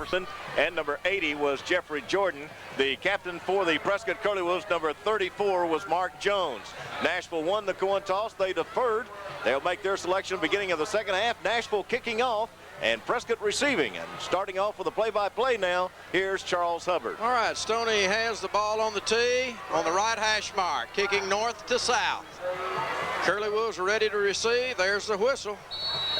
Jefferson, and number 80 was Jeffrey Jordan. The captain for the Prescott Curley Wolves, number 34, was Mark Jones. Nashville won the coin toss. They deferred. They'll make their selection beginning of the second half. Nashville kicking off and Prescott receiving. And starting off with a play-by-play now, here's Charles Hubbard. All right, Stoney has the ball on the tee on the right hash mark, kicking north to south. Curley Wolves are ready to receive. There's the whistle.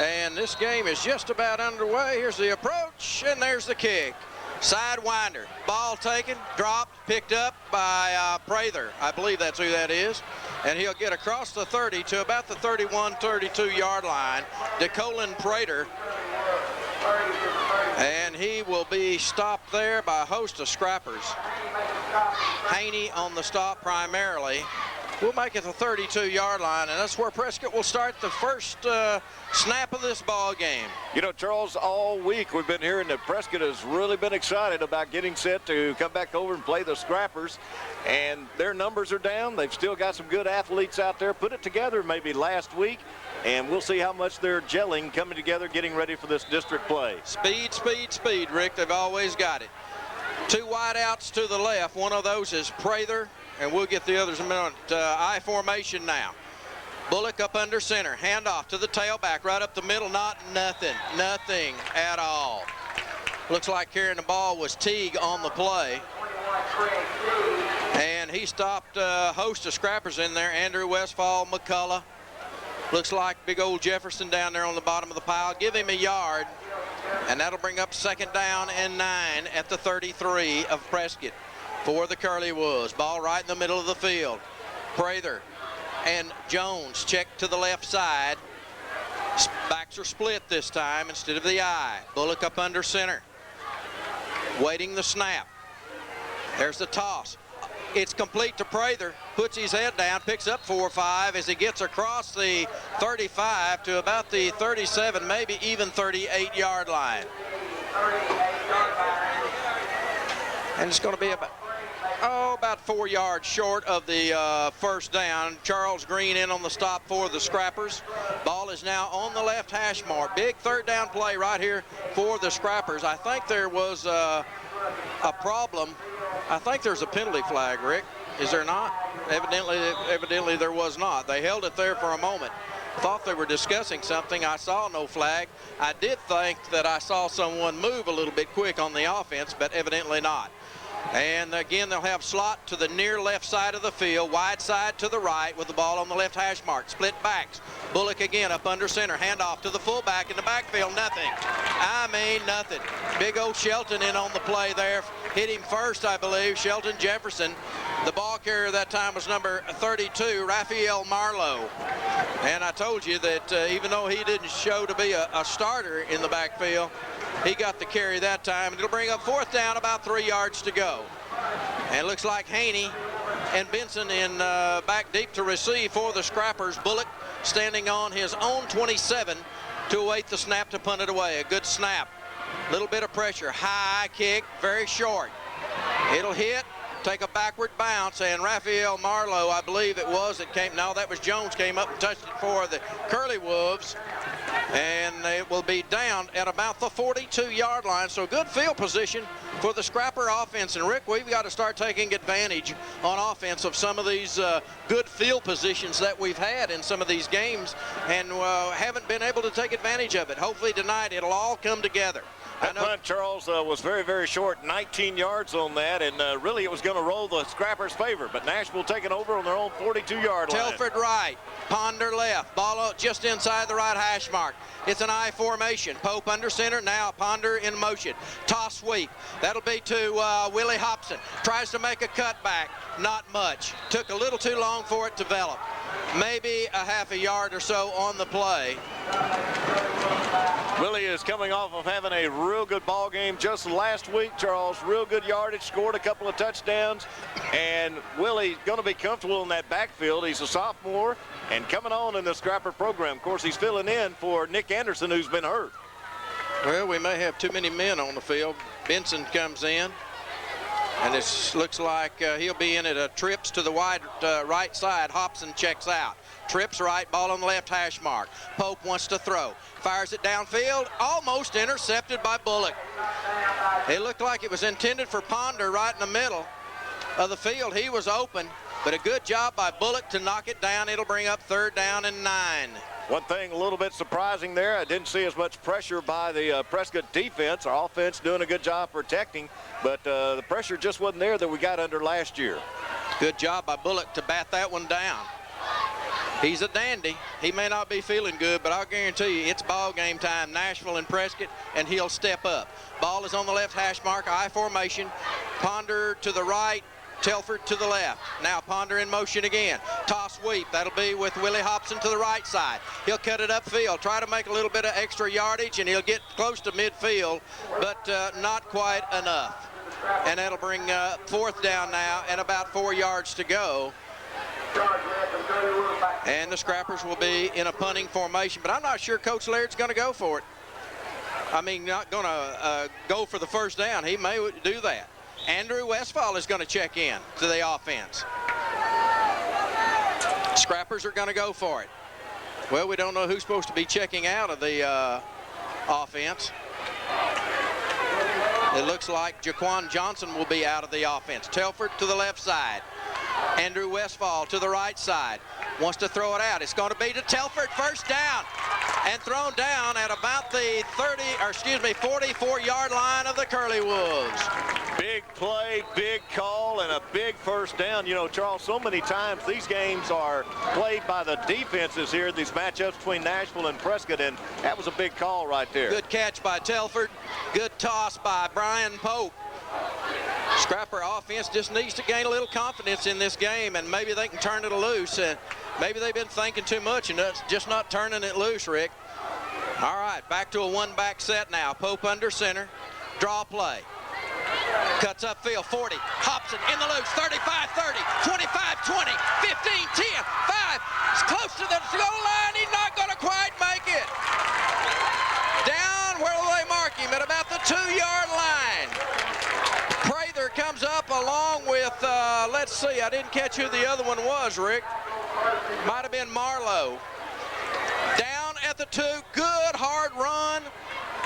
And this game is just about underway. Here's the approach, and there's the kick. Sidewinder, ball taken, dropped, picked up by Prather. I believe that's who that is. And he'll get across the 30 to about the 31, 32-yard line. DeColin Prather. And he will be stopped there by a host of scrappers. Haney on the stop primarily. We'll make it the 32-yard line, and that's where Prescott will start the first snap of this ball game. You know, Charles, all week we've been hearing that Prescott has really been excited about getting set to come back over and play the Scrappers, and their numbers are down. They've still got some good athletes out there. Put it together maybe last week, and we'll see how much they're gelling, coming together, getting ready for this district play. Speed, speed, speed, Rick. They've always got it. Two wideouts to the left. One of those is Prather, and we'll get the others in a minute. I formation now. Bullock up under center. Handoff to the tailback, right up the middle. Nothing at all. Looks like carrying the ball was Teague on the play. And he stopped a host of scrappers in there. Andrew Westfall, McCullough. Looks like big old Jefferson down there on the bottom of the pile. Give him a yard, and that'll bring up 2nd down and 9 at the 33 of Prescott for the Curley Wolves. Ball right in the middle of the field. Prather and Jones check to the left side. Backs are split this time instead of the I. Bullock up under center. Waiting the snap. There's the toss. It's complete to Prather. Puts his head down, picks up 4 or 5 as he gets across the 35 to about the 37, maybe even 38-yard line. And it's going to be about 4 yards short of the first down. Charles Green in on the stop for the Scrappers. Ball is now on the left hash mark. Big 3rd down play right here for the Scrappers. I think there was a problem. I think there's a penalty flag, Rick. Is there not? Evidently there was not. They held it there for a moment. Thought they were discussing something. I saw no flag. I did think that I saw someone move a little bit quick on the offense, but evidently not. And again, they'll have slot to the near left side of the field, wide side to the right with the ball on the left hash mark. Split backs. Bullock again up under center. Handoff to the fullback in the backfield. Nothing. I mean, nothing. Big old Shelton in on the play there. Hit him first, I believe, Shelton Jefferson. The ball carrier that time was number 32, Raphael Marlowe. And I told you that even though he didn't show to be a starter in the backfield, he got the carry that time. It'll bring up 4th down, about 3 yards to go. And it looks like Haney and Benson in back deep to receive for the Scrappers. Bullock standing on his own 27 to await the snap to punt it away. A good snap. Little bit of pressure. High kick, very short. It'll hit, take a backward bounce, and Raphael Marlowe, I believe it was, that was Jones, came up and touched it for the Curley Wolves. And it will be down at about the 42-yard line. So good field position for the Scrapper offense. And Rick, we've got to start taking advantage on offense of some of these good field positions that we've had in some of these games, and haven't been able to take advantage of it. Hopefully tonight it'll all come together. That punt, Charles, was very, very short, 19 yards on that, and really it was going to roll the Scrappers' favor, but Nashville taking over on their own 42-yard line. Telford right, Ponder left, ball just inside the right hash mark. It's an I formation. Pope under center, now Ponder in motion. Toss sweep, that'll be to Willie Hobson. Tries to make a cutback, not much. Took a little too long for it to develop. Maybe a half a yard or so on the play. Willie is coming off of having a real good ball game just last week, Charles. Real good yardage, scored a couple of touchdowns, and Willie's going to be comfortable in that backfield. He's a sophomore and coming on in the Scrapper program. Of course, he's filling in for Nick Anderson, who's been hurt. Well, we may have too many men on the field. Benson comes in. And this looks like he'll be in at trips to the wide right side. Hobson checks out. Trips right, ball on the left hash mark. Pope wants to throw. Fires it downfield, almost intercepted by Bullock. It looked like it was intended for Ponder right in the middle of the field. He was open, but a good job by Bullock to knock it down. It'll bring up 3rd down and 9. One thing a little bit surprising there, I didn't see as much pressure by the Prescott defense. Our offense doing a good job protecting, but the pressure just wasn't there that we got under last year. Good job by Bullock to bat that one down. He's a dandy. He may not be feeling good, but I'll guarantee you it's ball game time. Nashville and Prescott, and he'll step up. Ball is on the left hash mark, I formation. Ponder to the right, Telford to the left. Now Ponder in motion again. Toss sweep. That'll be with Willie Hobson to the right side. He'll cut it upfield, try to make a little bit of extra yardage, and he'll get close to midfield, but not quite enough. And that'll bring 4th down now and about 4 yards to go. And the Scrappers will be in a punting formation, but I'm not sure Coach Laird's going to go for it. I mean, not going to go for the 1st down. He may do that. Andrew Westfall is going to check in to the offense. Scrappers are going to go for it. Well, we don't know who's supposed to be checking out of the offense. It looks like Jaquan Johnson will be out of the offense. Telford to the left side. Andrew Westfall to the right side. Wants to throw it out. It's going to be to Telford. 1st down. And thrown down at about the 44-yard line of the Curley Wolves. Big play, big call, and a big 1st down. You know, Charles, so many times these games are played by the defenses here, these matchups between Nashville and Prescott, and that was a big call right there. Good catch by Telford. Good toss by Brian Pope. Scrapper offense just needs to gain a little confidence in this game, and maybe they can turn it loose. Maybe they've been thinking too much and just not turning it loose, Rick. All right, back to a 1-back set now. Pope under center. Draw play. Cuts upfield, 40. Hobson in the loose, 35-30, 25-20, 15-10, 5. It's close to the goal line. He's not going to quite make it. Down, where will they mark him? At about the 2-yard line. Prather comes up along with, let's see, I didn't catch who the other one was, Rick. Might have been Marlowe. Down at the 2, good hard run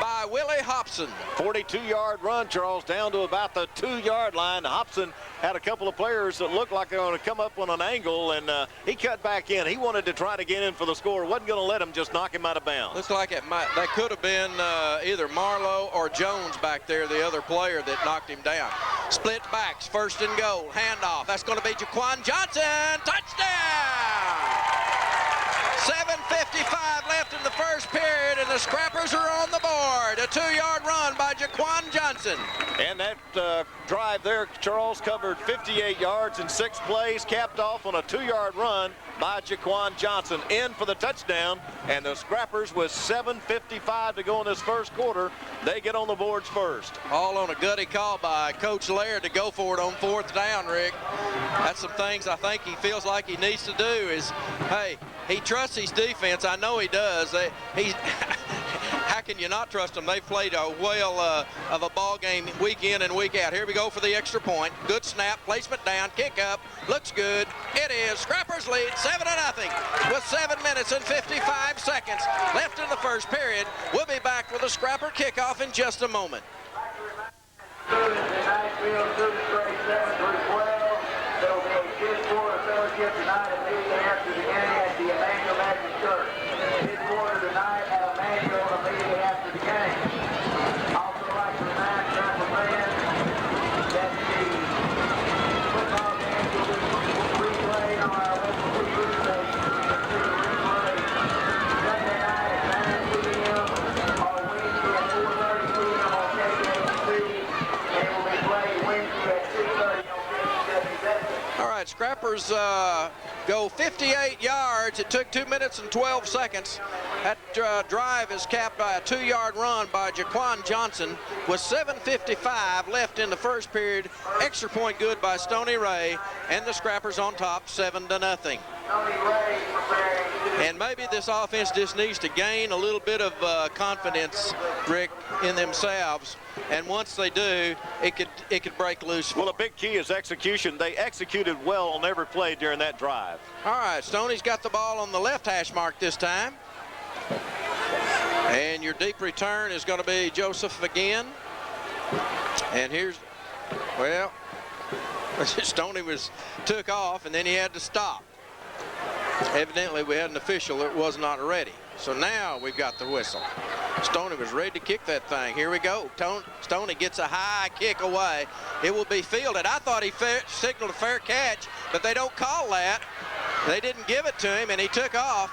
by Willie Hobson. 42-yard run, Charles, down to about the 2-yard line. Hobson had a couple of players that looked like they were going to come up on an angle, and he cut back in. He wanted to try to get in for the score. Wasn't going to let him just knock him out of bounds. Looks like that could have been either Marlowe or Jones back there, the other player that knocked him down. Split backs, 1st and goal, handoff. That's going to be Jaquan Johnson. Touchdown! 7:55 left in the 1st period, and the Scrappers are on the board. A 2-yard run by Jaquan Johnson. And that drive there, Charles, covered 58 yards in 6 plays, capped off on a 2-yard run by Jaquan Johnson. In for the touchdown, and the Scrappers with 7:55 to go in this 1st quarter, they get on the boards first. All on a gutty call by Coach Laird to go for it on 4th down, Rick. That's some things I think he feels like he needs to do is, hey, he trusts his defense. I know he does. How can you not trust them? They've played a whale of a ball game week in and week out. Here we go for the extra point. Good snap, placement down, kick up. Looks good. It is. Scrappers lead 7-0 with 7 minutes and 55 seconds left in the 1st period. We'll be back with a Scrapper kickoff in just a moment. Scrappers go 58 yards. It took 2 minutes and 12 seconds. That drive is capped by a 2-yard run by Jaquan Johnson with 7:55 left in the 1st period. Extra point good by Stony Ray, and the Scrappers on top 7-0. And maybe this offense just needs to gain a little bit of confidence, Rick, in themselves. And once they do, it could break loose. Well, a big key is execution. They executed well on every play during that drive. All right, Stoney's got the ball on the left hash mark this time. And your deep return is going to be Joseph again. And here's, well, Stoney took off, and then he had to stop. Evidently, we had an official that was not ready. So now we've got the whistle. Stoney was ready to kick that thing. Here we go. Stoney gets a high kick away. It will be fielded. I thought he signaled a fair catch, but they don't call that. They didn't give it to him, and he took off.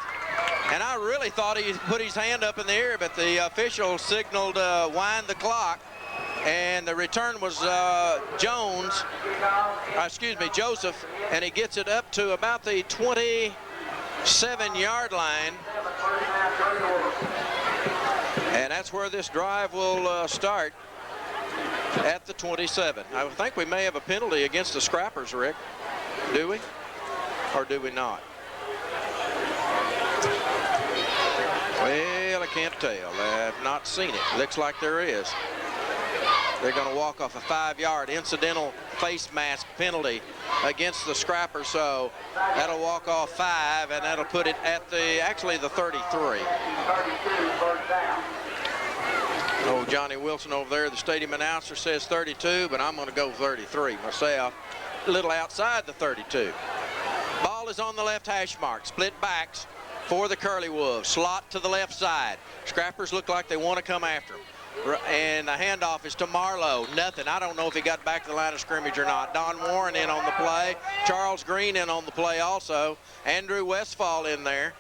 And I really thought he put his hand up in the air, but the official signaled wind the clock. And the return was Joseph, and he gets it up to about the 27-yard line. And that's where this drive will start, at the 27. I think we may have a penalty against the Scrappers, Rick. Do we? Or do we not? Well, I can't tell. I've not seen it. Looks like there is. They're going to walk off a 5-yard incidental face mask penalty against the Scrappers. So that'll walk off 5, and that'll put it at actually the 33. Oh, Johnny Wilson over there, the stadium announcer, says 32, but I'm going to go 33 myself. A little outside the 32. Ball is on the left hash mark. Split backs for the Curly Wolves. Slot to the left side. Scrappers look like they want to come after him. And the handoff is to Marlowe. Nothing. I don't know if he got back to the line of scrimmage or not. Don Warren in on the play. Charles Green in on the play also. Andrew Westfall in there.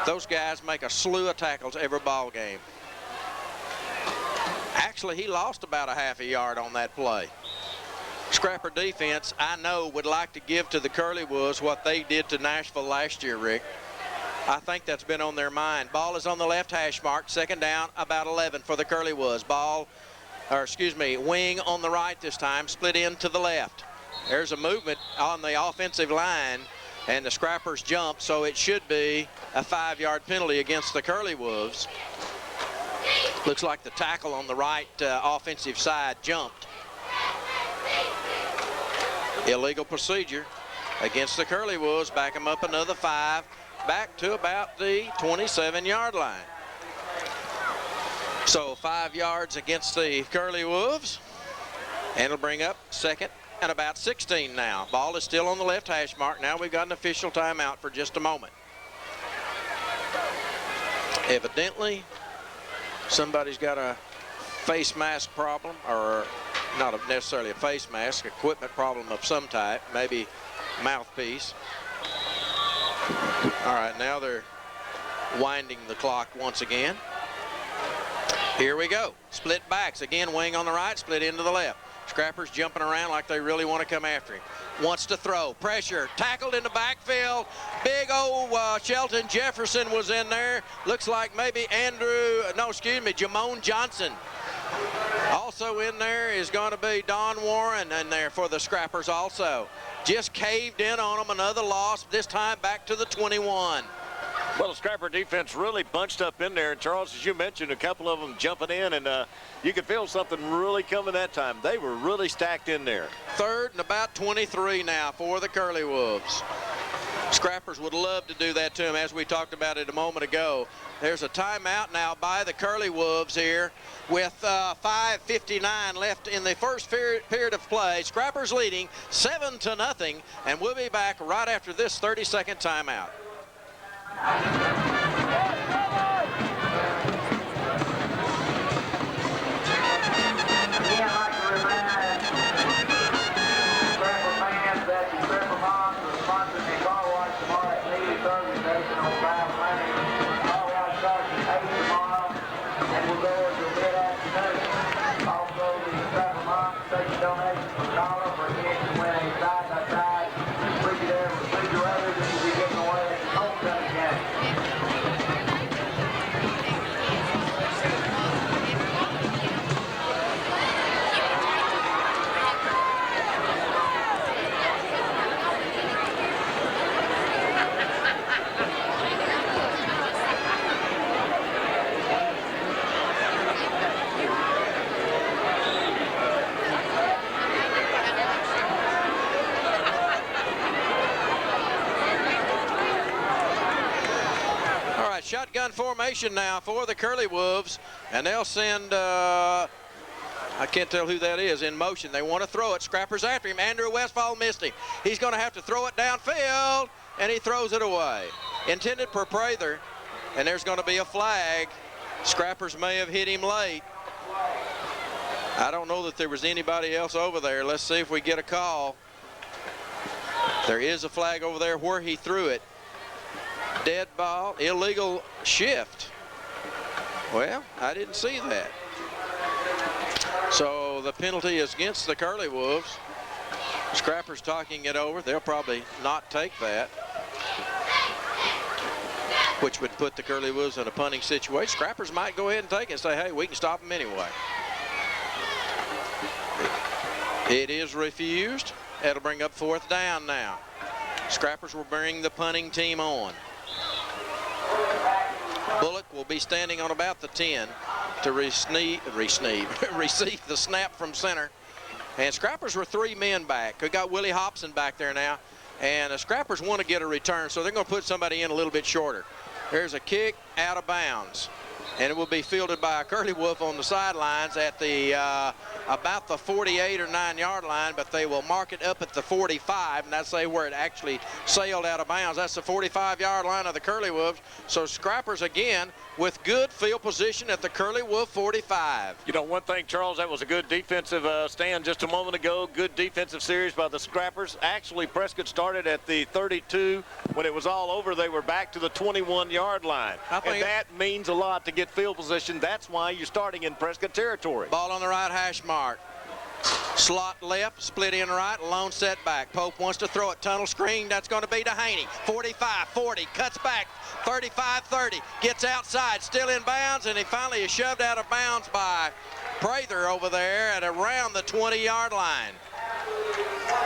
Those guys make a slew of tackles every ball game. Actually, he lost about a half a yard on that play. Scrapper defense, I know, would like to give to the Curly Wolves what they did to Nashville last year, Rick. I think that's been on their mind. Ball is on the left hash mark. Second down, about 11 for the Curly Wolves. Wing on the right this time, split in to the left. There's a movement on the offensive line, and the Scrappers jump, so it should be a 5-yard penalty against the Curly Wolves. Looks like the tackle on the right offensive side jumped. Illegal procedure against the Curly Wolves. Back them up another 5. Back to about the 27-yard line. So 5 yards against the Curly Wolves. And it'll bring up second and about 16 now. Ball is still on the left hash mark. Now we've got an official timeout for just a moment. Evidently, somebody's got a face mask problem, or not necessarily a face mask, equipment problem of some type, maybe mouthpiece. All right, now they're winding the clock once again. Here we go. Split backs. Again, wing on the right, split into the left. Scrappers jumping around like they really want to come after him. Wants to throw. Pressure. Tackled in the backfield. Big old Shelton Jefferson was in there. Looks like maybe Jamone Johnson. Also in there is going to be Don Warren in there for the Scrappers also. Just caved in on them. Another loss, this time back to the 21. Well, the Scrapper defense really bunched up in there. And Charles, as you mentioned, a couple of them jumping in, and you could feel something really coming that time. They were really stacked in there. Third and about 23 now for the Curly Wolves. Scrappers would love to do that to them, as we talked about it a moment ago. There's a timeout now by the Curly Wolves here with 5:59 left in the first period of play. Scrappers leading 7-0, and we'll be back right after this 30-second timeout. formation now for the Curley Wolves, and they'll send, I can't tell who that is, in motion. They want to throw it. Scrappers after him. Andrew Westfall missed him. He's going to have to throw it downfield, and he throws it away. Intended for Prather, and there's going to be a flag. Scrappers may have hit him late. I don't know that there was anybody else over there. Let's see if we get a call. There is a flag over there where he threw it. Dead ball, illegal shift. Well, I didn't see that. So the penalty is against the Curley Wolves. Scrappers talking it over. They'll probably not take that, which would put the Curley Wolves in a punting situation. Scrappers might go ahead and take it and say, hey, we can stop them anyway. It is refused. That'll bring up 4th down now. Scrappers will bring the punting team on. Bullock will be standing on about the 10 to receive the snap from center. And Scrappers were 3 men back. We got Willie Hobson back there now. And the Scrappers want to get a return, so they're going to put somebody in a little bit shorter. There's a kick out of bounds. And it will be fielded by a Curley Wolf on the sidelines at the about the 48 or 9-yard line, but they will mark it up at the 45, and that's where it actually sailed out of bounds. That's the 45-yard line of the Curley Wolves. So Scrappers again with good field position at the Curley Wolf 45. You know, one thing, Charles, that was a good defensive stand just a moment ago. Good defensive series by the Scrappers. Actually, Prescott started at the 32. When it was all over, they were back to the 21-yard line. And that means a lot to get field position. That's why you're starting in Prescott territory. Ball on the right hash mark. Slot left, split in right, lone setback. Pope wants to throw it, tunnel screen. That's going to be to Haney. 45, 40, cuts back, 35, 30, gets outside, still in bounds, and he finally is shoved out of bounds by Prather over there at around the 20-yard line.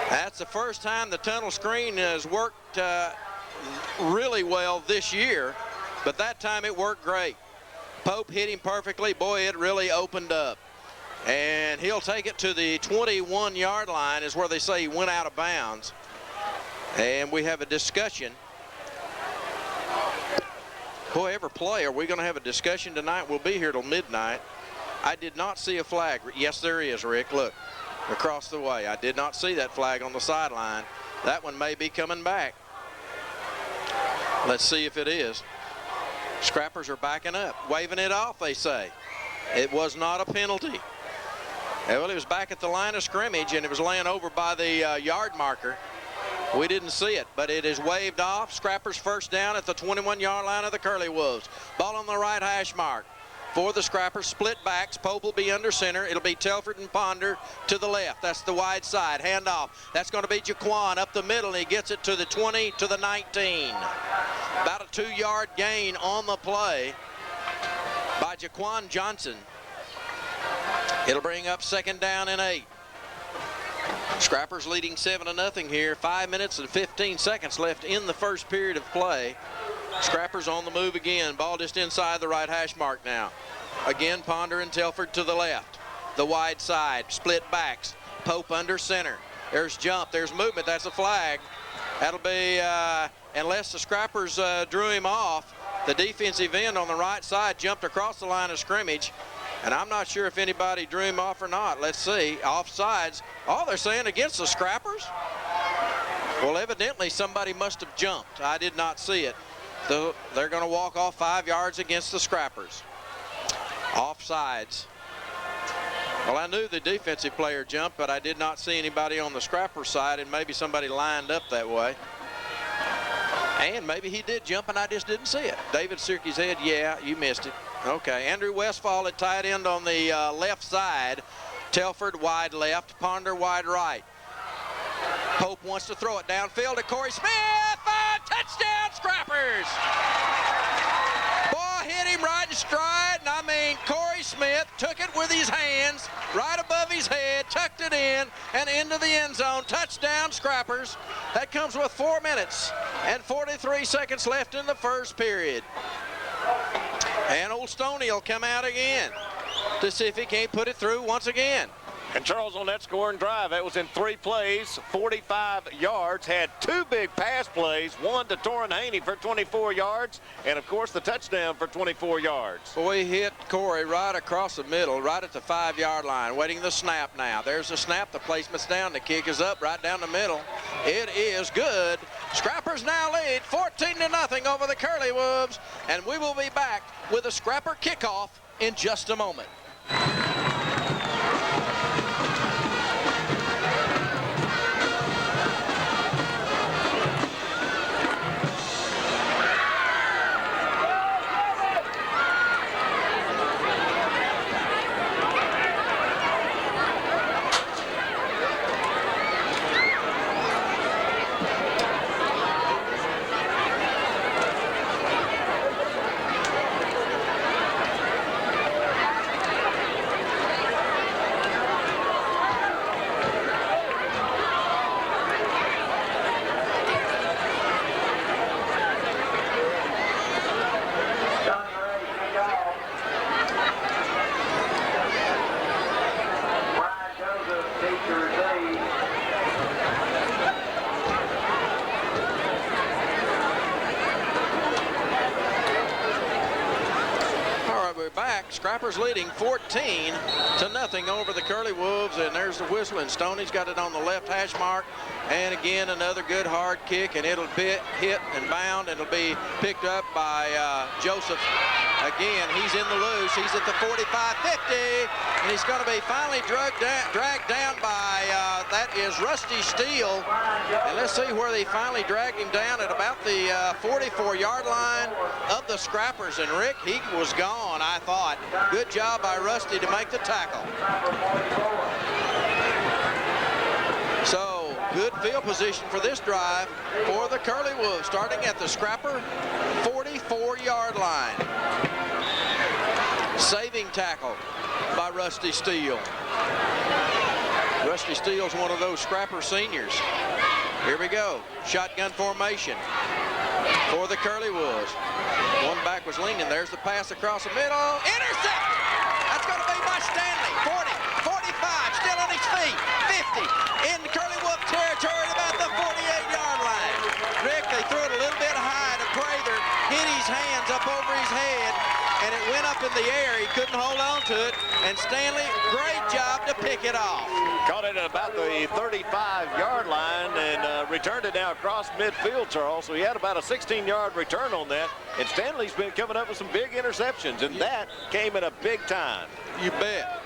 That's the first time the tunnel screen has worked really well this year, but that time it worked great. Pope hit him perfectly. Boy, it really opened up. And he'll take it to the 21-yard line is where they say he went out of bounds. And we have a discussion. Whoever play, are we going to have a discussion tonight? We'll be here till midnight. I did not see a flag. Yes, there is, Rick. Look, across the way. I did not see that flag on the sideline. That one may be coming back. Let's see if it is. Scrappers are backing up, waving it off, they say. It was not a penalty. Well, it was back at the line of scrimmage, and it was laying over by the yard marker. We didn't see it, but it is waved off. Scrappers first down at the 21-yard line of the Curley Wolves. Ball on the right hash mark for the Scrappers. Split backs. Pope will be under center. It'll be Telford and Ponder to the left. That's the wide side. Handoff. That's going to be Jaquan up the middle, and he gets it to the 20 to the 19. About a 2-yard gain on the play by Jaquan Johnson. It'll bring up 2nd down and 8. Scrappers leading 7-0 here. 5 minutes and 15 seconds left in the first period of play. Scrappers on the move again. Ball just inside the right hash mark now. Again, Ponder and Telford to the left. The wide side, split backs. Pope under center. There's jump, there's movement, that's a flag. That'll be, unless the Scrappers drew him off, the defensive end on the right side jumped across the line of scrimmage. And I'm not sure if anybody drew him off or not. Let's see. Offsides. Oh, they're saying against the Scrappers? Well, evidently somebody must have jumped. I did not see it. They're going to walk off 5 yards against the Scrappers. Offsides. Well, I knew the defensive player jumped, but I did not see anybody on the Scrapper side, and maybe somebody lined up that way. And maybe he did jump, and I just didn't see it. David Sirke's head, yeah, you missed it. Okay, Andrew Westfall at tight end on the left side. Telford wide left, Ponder wide right. Pope wants to throw it downfield to Corey Smith. Touchdown, Scrappers! Boy, hit him right in stride, and I mean, Corey Smith took it with his hands right above his head, tucked it in, and into the end zone. Touchdown, Scrappers. That comes with 4 minutes and 43 seconds left in the first period. And old Stoney will come out again to see if he can't put it through once again. And Charles on that scoring drive, that was in 3 plays, 45 yards, had 2 big pass plays, one to Torrin Haney for 24 yards, and of course the touchdown for 24 yards. Boy, he hit Corey right across the middle, right at the 5-yard line, waiting the snap now. There's the snap, the placement's down, the kick is up right down the middle. It is good. Scrappers now lead 14-0 over the Curley Wolves, and we will be back with a Scrapper kickoff in just a moment. Scrappers leading 14-0 over the Curley Wolves, and there's the whistle, and Stoney's got it on the left hash mark, and again another good hard kick, and it'll hit and bound, and it'll be picked up by Joseph. Again, he's in the loose. He's at the 45-50, and he's going to be finally dragged down by, that is Rusty Steele. And let's see where they finally dragged him down at about the 44-yard line of the Scrappers. And Rick, he was gone, I thought. Good job by Rusty to make the tackle. So, good field position for this drive for the Curley Wolves, starting at the Scrapper 44-yard line. Saving tackle by Rusty Steele. Rusty Steele's one of those Scrapper seniors. Here we go. Shotgun formation for the Curley Wolves. One back was leaning. There's the pass across the middle. Intercept! That's going to be by Stanley. 40, 45, still on his feet. 50, in the Curley Wolf territory at about the 48-yard line. Rick, they threw it a little bit high to Prather. Hit his hands up over his head, and it went up in the air. He couldn't hold on to it, and Stanley, great job to pick it off. Caught it at about the 35-yard line and returned it now across midfield, Charles. So he had about a 16-yard return on that. And Stanley's been coming up with some big interceptions, and that came at a big time. You bet.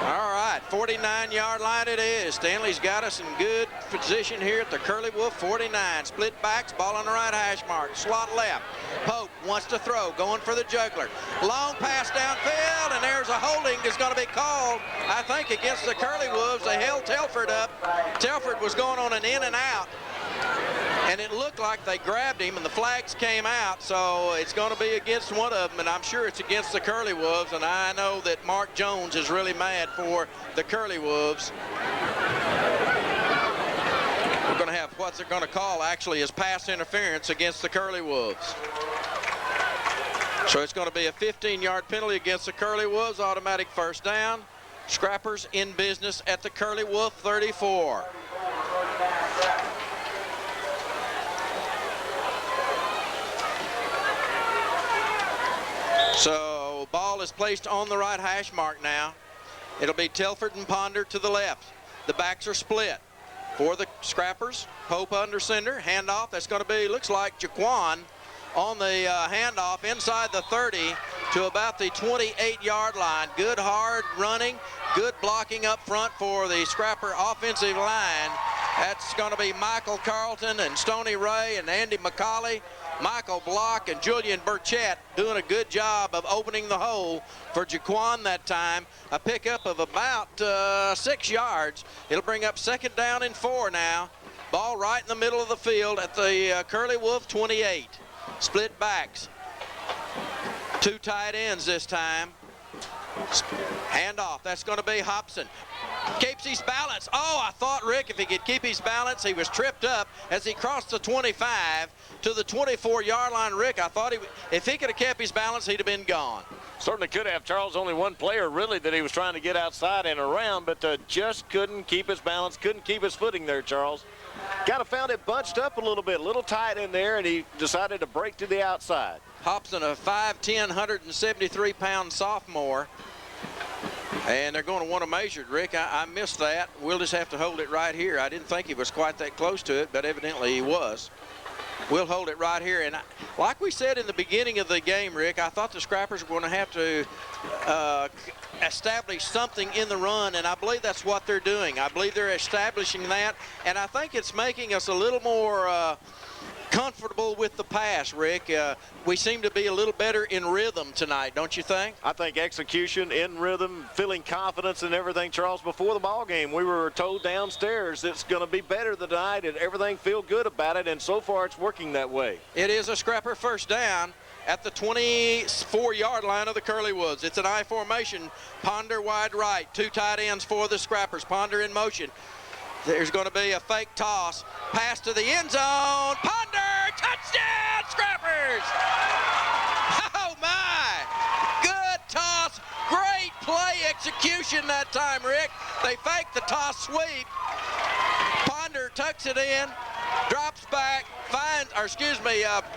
All right, 49-yard line it is. Stanley's got us in good position here at the Curley Wolf 49. Split backs, ball on the right hash mark. Slot left. Pope wants to throw, going for the juggler. Long pass downfield, and there's a holding that's going to be called, I think, against the Curley Wolves. They held Telford up. Telford was going on an in and out, and it looked like they grabbed him, and the flags came out, so it's going to be against one of them, and I'm sure it's against the Curley Wolves, and I know that Mark Jones is really mad for the Curley Wolves. We're going to have what they're going to call, actually, is pass interference against the Curley Wolves. So it's going to be a 15-yard penalty against the Curley Wolves, automatic first down. Scrappers in business at the Curley Wolf 34. So ball is placed on the right hash mark now. It'll be Telford and Ponder to the left. The backs are split. For the Scrappers, Pope under center, handoff. That's going to be, looks like Jaquan on the handoff inside the 30 to about the 28-yard line. Good hard running, good blocking up front for the Scrapper offensive line. That's going to be Michael Carlton and Stoney Ray and Andy McCauley. Michael Block and Julian Burchett doing a good job of opening the hole for Jaquan that time. A pickup of about 6 yards. It'll bring up second down and 4 now. Ball right in the middle of the field at the Curley Wolf 28. Split backs. 2 tight ends this time. Handoff. That's going to be Hobson. Keeps his balance. Oh, I thought, Rick, if he could keep his balance, he was tripped up as he crossed the 25 to the 24-yard line. Rick, I thought if he could have kept his balance, he'd have been gone. Certainly could have. Charles, only one player really that he was trying to get outside and around, but just couldn't keep his balance, couldn't keep his footing there, Charles. Kind of found it bunched up a little bit, a little tight in there, and he decided to break to the outside. Hobson, a 5'10", 173-pound sophomore. And they're going to want to measure it, Rick. I missed that. We'll just have to hold it right here. I didn't think he was quite that close to it, but evidently he was. We'll hold it right here. And like we said in the beginning of the game, Rick, I thought the Scrappers were going to have to establish something in the run, and I believe that's what they're doing. I believe they're establishing that, and I think it's making us a little more comfortable with the pass, Rick. We seem to be a little better in rhythm tonight, don't you think? I think execution, in rhythm, feeling confidence and everything, Charles. Before the ball game, we were told downstairs it's going to be better tonight and everything feel good about it, and so far it's working that way. It is a Scrapper first down at the 24-yard line of the Curley Woods. It's an I formation. Ponder wide right. Two tight ends for the Scrappers. Ponder in motion. There's going to be a fake toss. Pass to the end zone. Ponder! Touchdown, Scrappers! Oh, my! Good toss. Great play execution that time, Rick. They fake the toss sweep. Ponder tucks it in, drops back,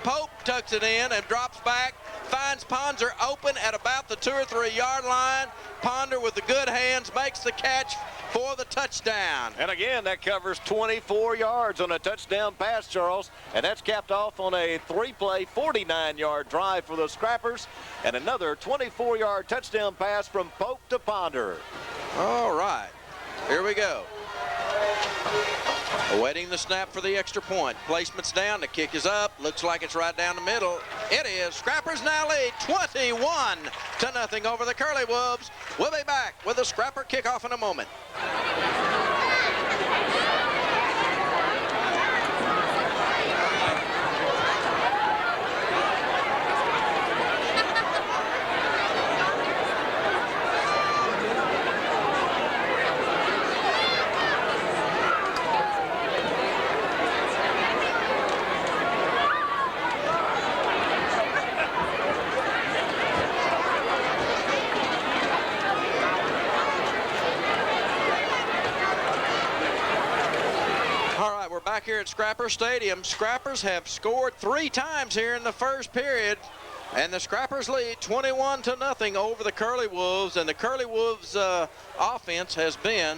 Pope tucks it in and drops back, finds Ponder open at about the 2 or 3 yard line. Ponder with the good hands makes the catch for the touchdown. And again, that covers 24 yards on a touchdown pass, Charles. And that's capped off on a 3-play, 49-yard drive for the Scrappers. And another 24-yard touchdown pass from Pope to Ponder. All right, here we go. Awaiting the snap for the extra point. Placement's down, the kick is up. Looks like it's right down the middle. It is. Scrappers now lead 21-0 over the Curley Wolves. We'll be back with the Scrapper kickoff in a moment. Back here at Scrapper Stadium. Scrappers have scored 3 times here in the first period, and the Scrappers lead 21-0 over the Curley Wolves, and the Curley Wolves offense has been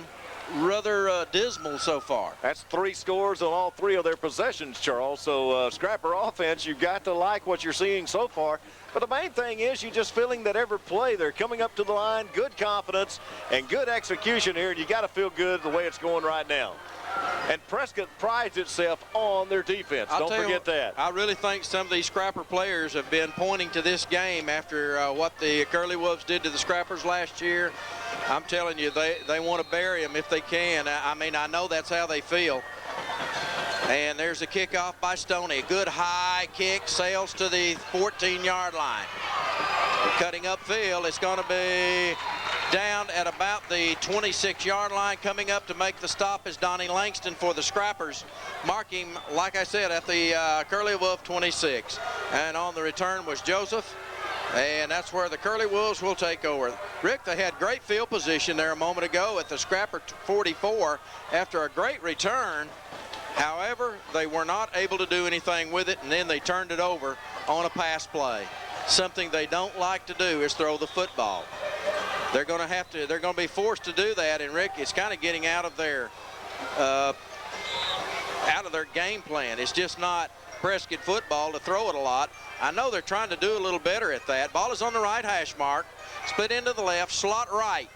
rather dismal so far. That's 3 scores on all 3 of their possessions, Charles. So Scrapper offense, you've got to like what you're seeing so far. But the main thing is you're just feeling that every play they're coming up to the line, good confidence and good execution here, and you got to feel good the way it's going right now. And Prescott prides itself on their defense. Don't forget that. I really think some of these Scrapper players have been pointing to this game after what the Curley Wolves did to the Scrappers last year. I'm telling you, they want to bury them if they can. I mean, I know that's how they feel. And there's a kickoff by Stoney. A good high kick, sails to the 14-yard line. Cutting upfield, it's going to be down at about the 26-yard line. Coming up to make the stop is Donnie Langston for the Scrappers. Mark him, like I said, at the Curley Wolf 26. And on the return was Joseph. And that's where the Curley Wolves will take over. Rick, they had great field position there a moment ago at the Scrapper 44 after a great return. However, they were not able to do anything with it, and then they turned it over on a pass play. Something they don't like to do is throw the football. They're going to be forced to do that, and Rick, it's kind of getting out of their game plan. It's just not Prescott football to throw it a lot. I know they're trying to do a little better at that. Ball is on the right hash mark, split into the left, slot right.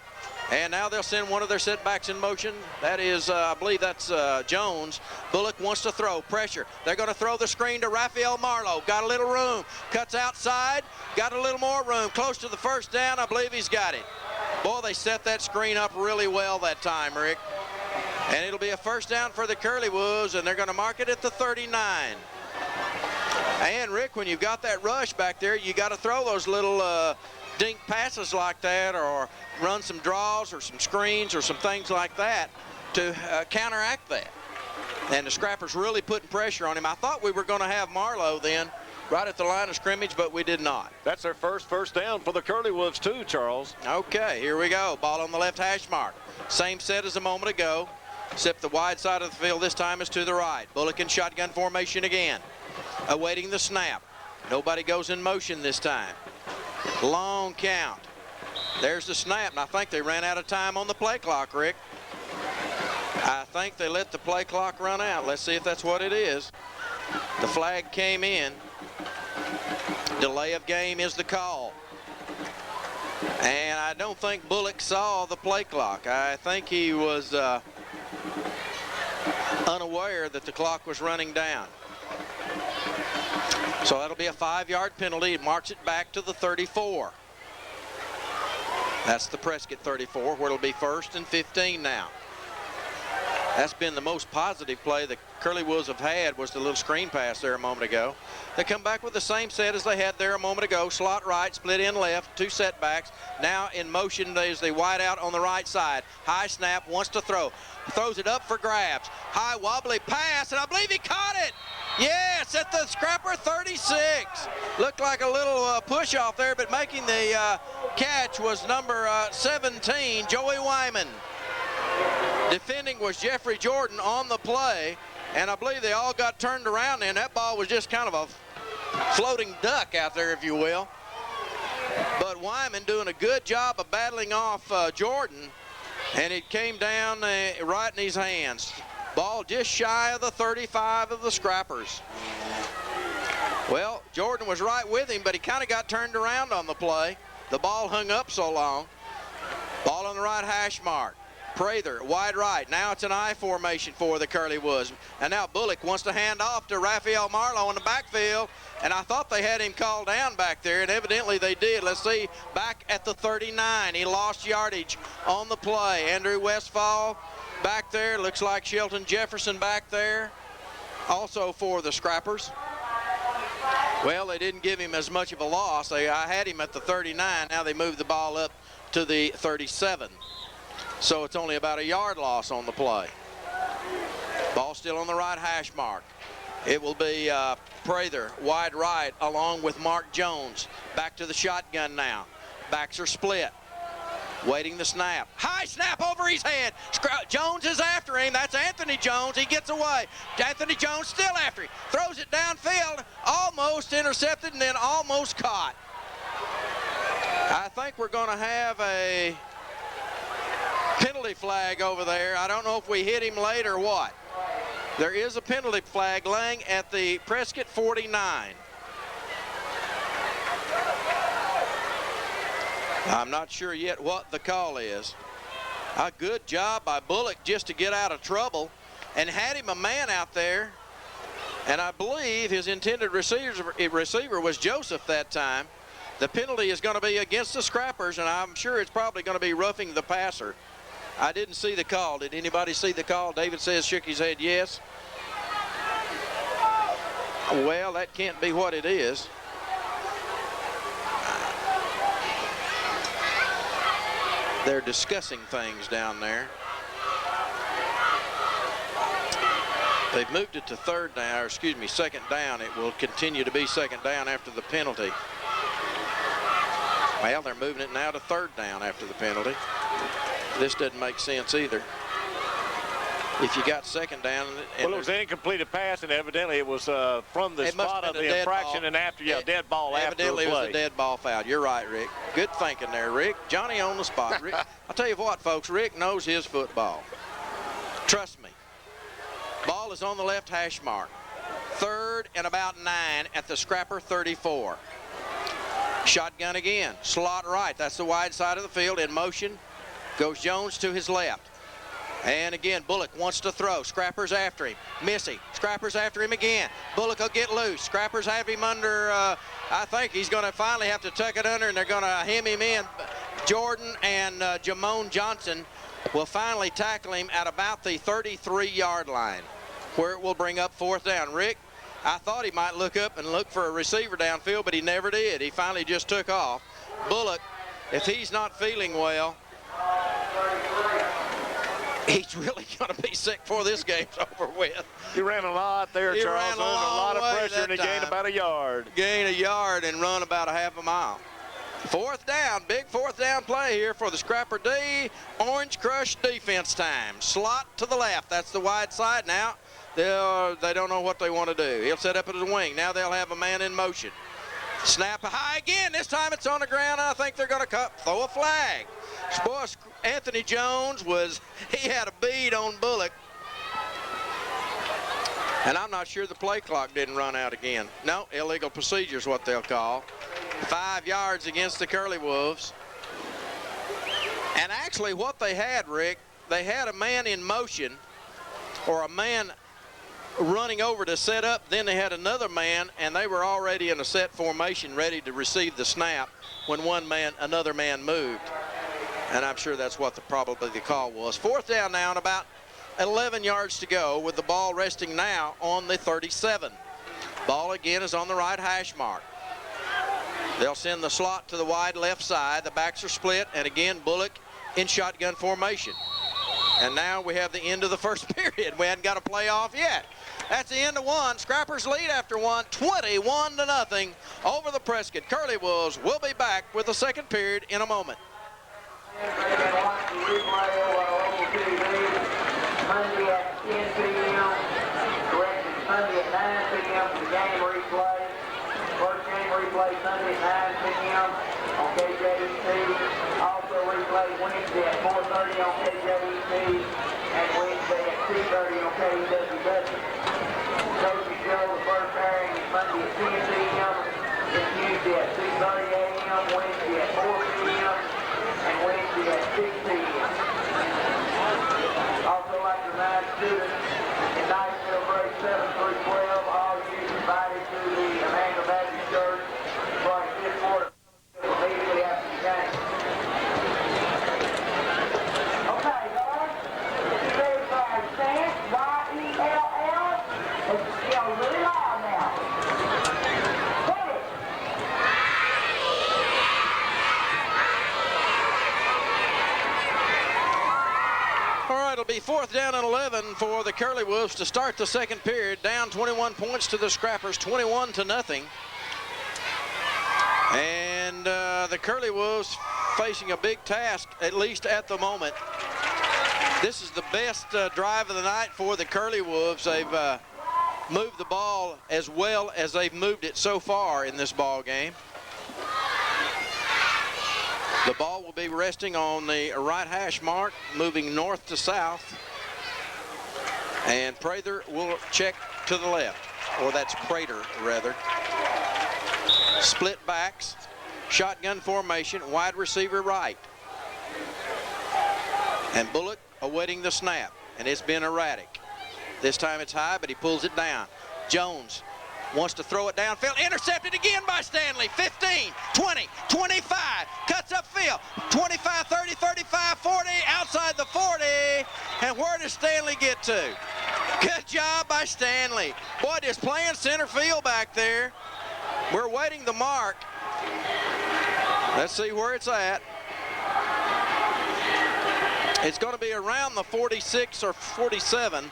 And now they'll send one of their setbacks in motion. That is, I believe that's Jones. Bullock wants to throw, pressure. They're going to throw the screen to Raphael Marlowe. Got a little room, cuts outside, got a little more room. Close to the first down, I believe he's got it. Boy, they set that screen up really well that time, Rick. And it'll be a first down for the Curley Wolves, and they're going to mark it at the 39. And Rick, when you've got that rush back there, you got to throw those little dink passes like that, or run some draws or some screens or some things like that to counteract that. And the Scrappers really putting pressure on him. I thought we were going to have Marlowe then right at the line of scrimmage, but we did not. That's their first down for the Curley Wolves too, Charles. Okay, here we go. Ball on the left hash mark. Same set as a moment ago, except the wide side of the field this time is to the right. Bullock in shotgun formation again, awaiting the snap. Nobody goes in motion this time. Long count. There's the snap, and I think they ran out of time on the play clock, Rick. I think they let the play clock run out. Let's see if that's what it is. The flag came in. Delay of game is the call. And I don't think Bullock saw the play clock. I think he was unaware that the clock was running down. So that'll be a 5-yard penalty. It marks it back to the 34. That's the Prescott 34, where it'll be 1st and 15 now. That's been the most positive play the Curley Wolves have had, was the little screen pass there a moment ago. They come back with the same set as they had there a moment ago. Slot right, split in left, 2 setbacks. Now in motion is the wide out on the right side. High snap, wants to throw. Throws it up for grabs. High wobbly pass, and I believe he caught it. Yes, at the Scrapper 36. Looked like a little push off there, but making the catch was number 17, Joey Wyman. Defending was Jeffrey Jordan on the play, and I believe they all got turned around, and that ball was just kind of a floating duck out there, if you will. But Wyman doing a good job of battling off Jordan, and it came down right in his hands. Ball just shy of the 35 of the Scrappers. Well, Jordan was right with him, but he kind of got turned around on the play. The ball hung up so long. Ball on the right hash mark. Prather, wide right. Now it's an I formation for the Curley Wolves. And now Bullock wants to hand off to Raphael Marlowe in the backfield. And I thought they had him called down back there, and evidently they did. Let's see, back at the 39. He lost yardage on the play. Andrew Westfall back there. Looks like Shelton Jefferson back there, also for the Scrappers. Well, they didn't give him as much of a loss. I had him at the 39. Now they moved the ball up to the 37. So it's only about a yard loss on the play. Ball still on the right hash mark. It will be Prather, wide right, along with Mark Jones. Back to the shotgun now. Backs are split. Waiting the snap. High snap over his head. Jones is after him. That's Anthony Jones. He gets away. Anthony Jones still after him. Throws it downfield. Almost intercepted and then almost caught. I think we're going to have a penalty flag over there. I don't know if we hit him late or what. There is a penalty flag laying at the Prescott 49. I'm not sure yet what the call is. A good job by Bullock just to get out of trouble, and had him a man out there, and I believe his intended receiver was Joseph that time. The penalty is going to be against the Scrappers, and I'm sure it's probably going to be roughing the passer. I didn't see the call. Did anybody see the call? David says, shook his head yes. Well, that can't be what it is. They're discussing things down there. They've moved it to third down, or excuse me, second down. It will continue to be second down after the penalty. Well, they're moving it now to third down after the penalty. This doesn't make sense either. If you got second down. Well, it was an incompleted pass, and evidently it was from the spot of the infraction and after, dead ball after the play. Evidently it was a dead ball foul. You're right, Rick. Good thinking there, Rick. Johnny on the spot. Rick, I'll tell you what, folks, Rick knows his football. Trust me. Ball is on the left hash mark. 3rd and about 9 at the Scrapper 34. Shotgun again. Slot right. That's the wide side of the field. In motion goes Jones to his left. And again, Bullock wants to throw. Scrappers after him. Missy. Scrappers after him again. Bullock will get loose. Scrappers have him under, I think he's going to finally have to tuck it under, and they're going to hem him in. Jordan and Jamone Johnson will finally tackle him at about the 33-yard line, where it will bring up 4th down. Rick, I thought he might look up and look for a receiver downfield, but he never did. He finally just took off. Bullock, if he's not feeling well, He's really going to be sick before this game's over with. He ran a lot there, Charles. Ran a lot of pressure, and he gained time. about a yard. Gained a yard and run about a half a mile. Fourth down, big fourth down play here for the Scrapper D. Orange Crush defense time. Slot to the left. That's the wide side now. They don't know what they want to do. He'll set up at his wing. Now they'll have a man in motion. Snap high again. This time it's on the ground. I think they're going to throw a flag. Boy, Anthony Jones he had a bead on Bullock. And I'm not sure the play clock didn't run out again. No, illegal procedure is what they'll call. 5 yards against the Curley Wolves. And actually what they had, Rick, they had a man in motion, or a man running over to set up. Then they had another man, and they were already in a set formation ready to receive the snap when another man moved. And I'm sure that's what probably the call was. Fourth down now, and about 11 yards to go, with the ball resting now on the 37. Ball again is on the right hash mark. They'll send the slot to the wide left side. The backs are split, and again Bullock in shotgun formation. And now we have the end of the first period. We hadn't got a playoff yet. That's the end of one. Scrappers lead after one, 21-0 over the Prescott Curley Wolves. We'll be back with the second period in a moment. Monday at 10 p.m. Correction, Sunday at 9 p.m. for the game replay. First game replay Sunday at 9 p.m. on KJET. Also replay Wednesday at 4:30 on KJET and Wednesday at 2:30 on KWW. Coaching show, the first airing is Monday at 10 p.m. Then Tuesday at 2:30 a.m. Wednesday at 4 p.m. and Wednesday at 6 p.m. Also like to remind students in Nashville grade 7 through 12, all youth invited to the Emmanuel Baptist Church for a fifth quarter immediately after the game. Okay, guys, you ready for our chant? Y-E-L-L. Let's yell really loud now. Hit it. All right, it'll be fourth down and 11 for the Curley Wolves to start the second period. Down 21 points to the Scrappers, 21-0. And the Curley Wolves facing a big task, at least at the moment. This is the best drive of the night for the Curley Wolves. They've moved the ball as well as they've moved it so far in this ball game. The ball will be resting on the right hash mark, moving north to south. And Prather will check to the left, or that's Prater rather. Split backs, shotgun formation, wide receiver right. And Bullock awaiting the snap, and it's been erratic. This time it's high, but he pulls it down. Jones wants to throw it downfield, intercepted again by Stanley. 15, 20, 25, cuts upfield. 25, 30, 35, 40, outside the 40. And where does Stanley get to? Good job by Stanley. Boy, just playing center field back there. We're waiting the mark. Let's see where it's at. It's going to be around the 46 or 47.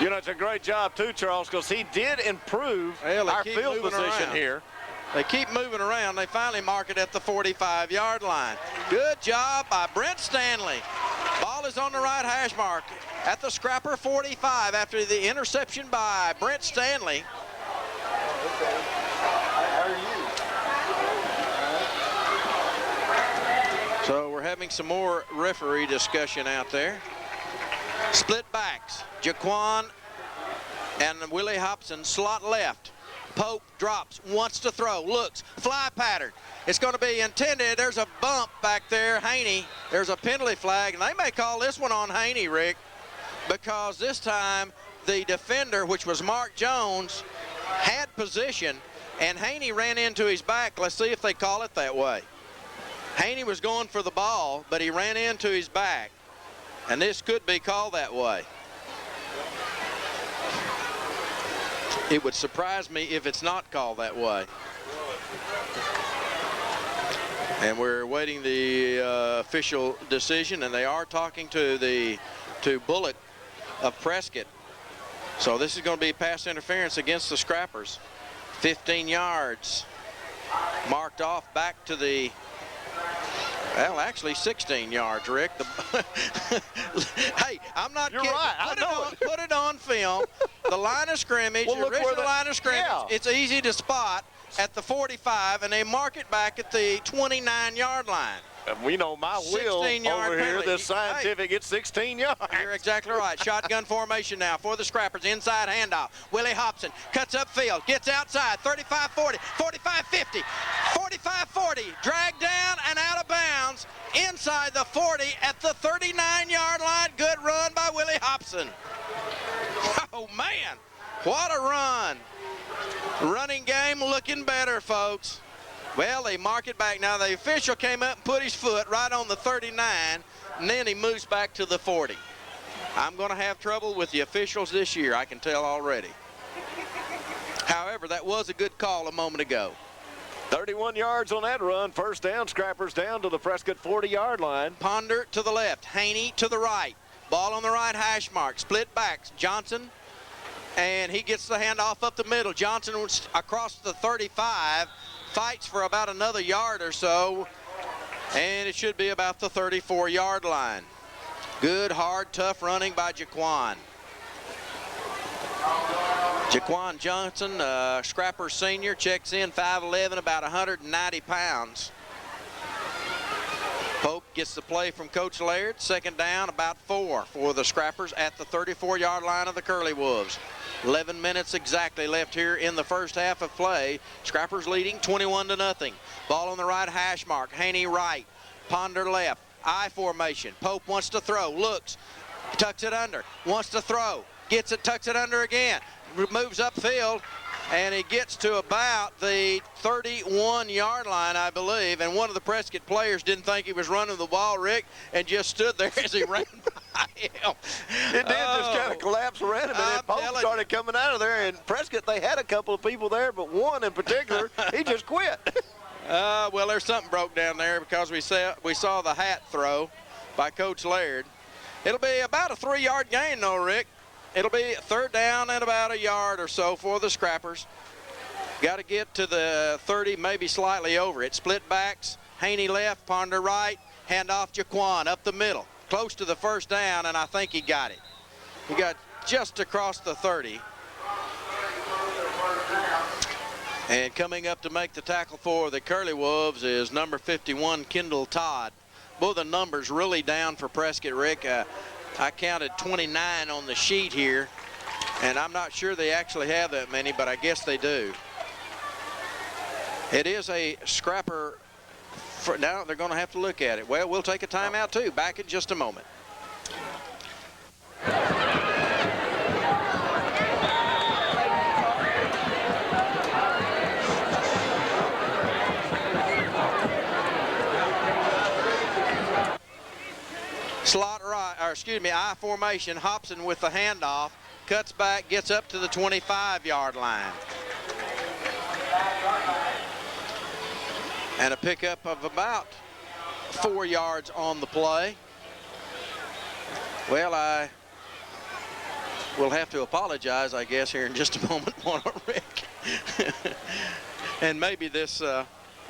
You know, it's a great job, too, Charles, because he did improve our field position here. They keep moving around. They finally mark it at the 45-yard line. Good job by Brent Stanley. Ball is on the right hash mark at the Scrapper 45 after the interception by Brent Stanley. How are you? So we're having some more referee discussion out there. Split backs. Jaquan and Willie Hobson slot left. Pope drops, wants to throw, looks, fly pattern. It's going to be intended. There's a bump back there, Haney. There's a penalty flag, and they may call this one on Haney, Rick, because this time the defender, which was Mark Jones, had position, and Haney ran into his back. Let's see if they call it that way. Haney was going for the ball, but he ran into his back, and this could be called that way. It would surprise me if it's not called that way. And we're waiting the official decision, and they are talking to Bullock of Prescott. So this is going to be pass interference against the Scrappers. 15 yards marked off back to the, well, actually 16 yards, Rick. Hey, I'm not kidding. You're right. Put it on film. The line of scrimmage, Well, the look where original line of scrimmage, yeah. it's easy to spot at the 45, and they mark it back at the 29-yard line. We know my wheel over 16-yard here, penalty. this scientific, it's 16 yards. You're exactly right. Shotgun formation now for the Scrappers. Inside handoff. Willie Hobson cuts upfield, gets outside. 35-40, 45-50, 45-40. Dragged down and out of bounds inside the 40 at the 39-yard line. Good run by Willie Hobson. Oh, man. What a run. Running game looking better, folks. Well, they mark it back. Now, the official came up and put his foot right on the 39, and then he moves back to the 40. I'm going to have trouble with the officials this year, I can tell already. However, that was a good call a moment ago. 31 yards on that run. First down, Scrappers down to the Prescott 40-yard line. Ponder to the left, Haney to the right. Ball on the right hash mark. Split backs. Johnson, and he gets the handoff up the middle. Johnson was across the 35. Fights for about another yard or so, and it should be about the 34-yard line. Good, hard, tough running by Jaquan. Jaquan Johnson, Scrapper senior, checks in 5'11", about 190 pounds. Pope gets the play from Coach Laird. Second down, about 4 for the Scrappers at the 34-yard line of the Curley Wolves. 11 minutes exactly left here in the first half of play. Scrappers leading 21-0. Ball on the right hash mark. Haney right. Ponder left. I formation. Pope wants to throw. Looks. Tucks it under. Wants to throw. Gets it. Tucks it under again. Moves upfield. And he gets to about the 31-yard line, I believe. And one of the Prescott players didn't think he was running the ball, Rick, and just stood there as he ran by him. It did just kind of collapse around him, and then Pope started coming out of there. And Prescott, they had a couple of people there, but one in particular, he just quit. Well, there's something broke down there because we saw the hat throw by Coach Laird. It'll be about a 3-yard gain, though, Rick. It'll be third down and about a yard or so for the Scrappers. Got to get to the 30, maybe slightly over it. Split backs, Haney left, Ponder right, handoff Jaquan up the middle. Close to the first down, and I think he got it. He got just across the 30. And coming up to make the tackle for the Curley Wolves is number 51, Kendall Todd. Both the numbers really down for Prescott, Rick. I counted 29 on the sheet here, and I'm not sure they actually have that many, but I guess they do. It is a Scrapper. Now they're going to have to look at it. Well, we'll take a timeout too. Back in just a moment. Slot right, or excuse me, I formation. Hobson with the handoff, cuts back, gets up to the 25-yard line. And a pickup of about 4 yards on the play. Well, I will have to apologize, I guess, here in just a moment, won't I, Rick? And maybe this...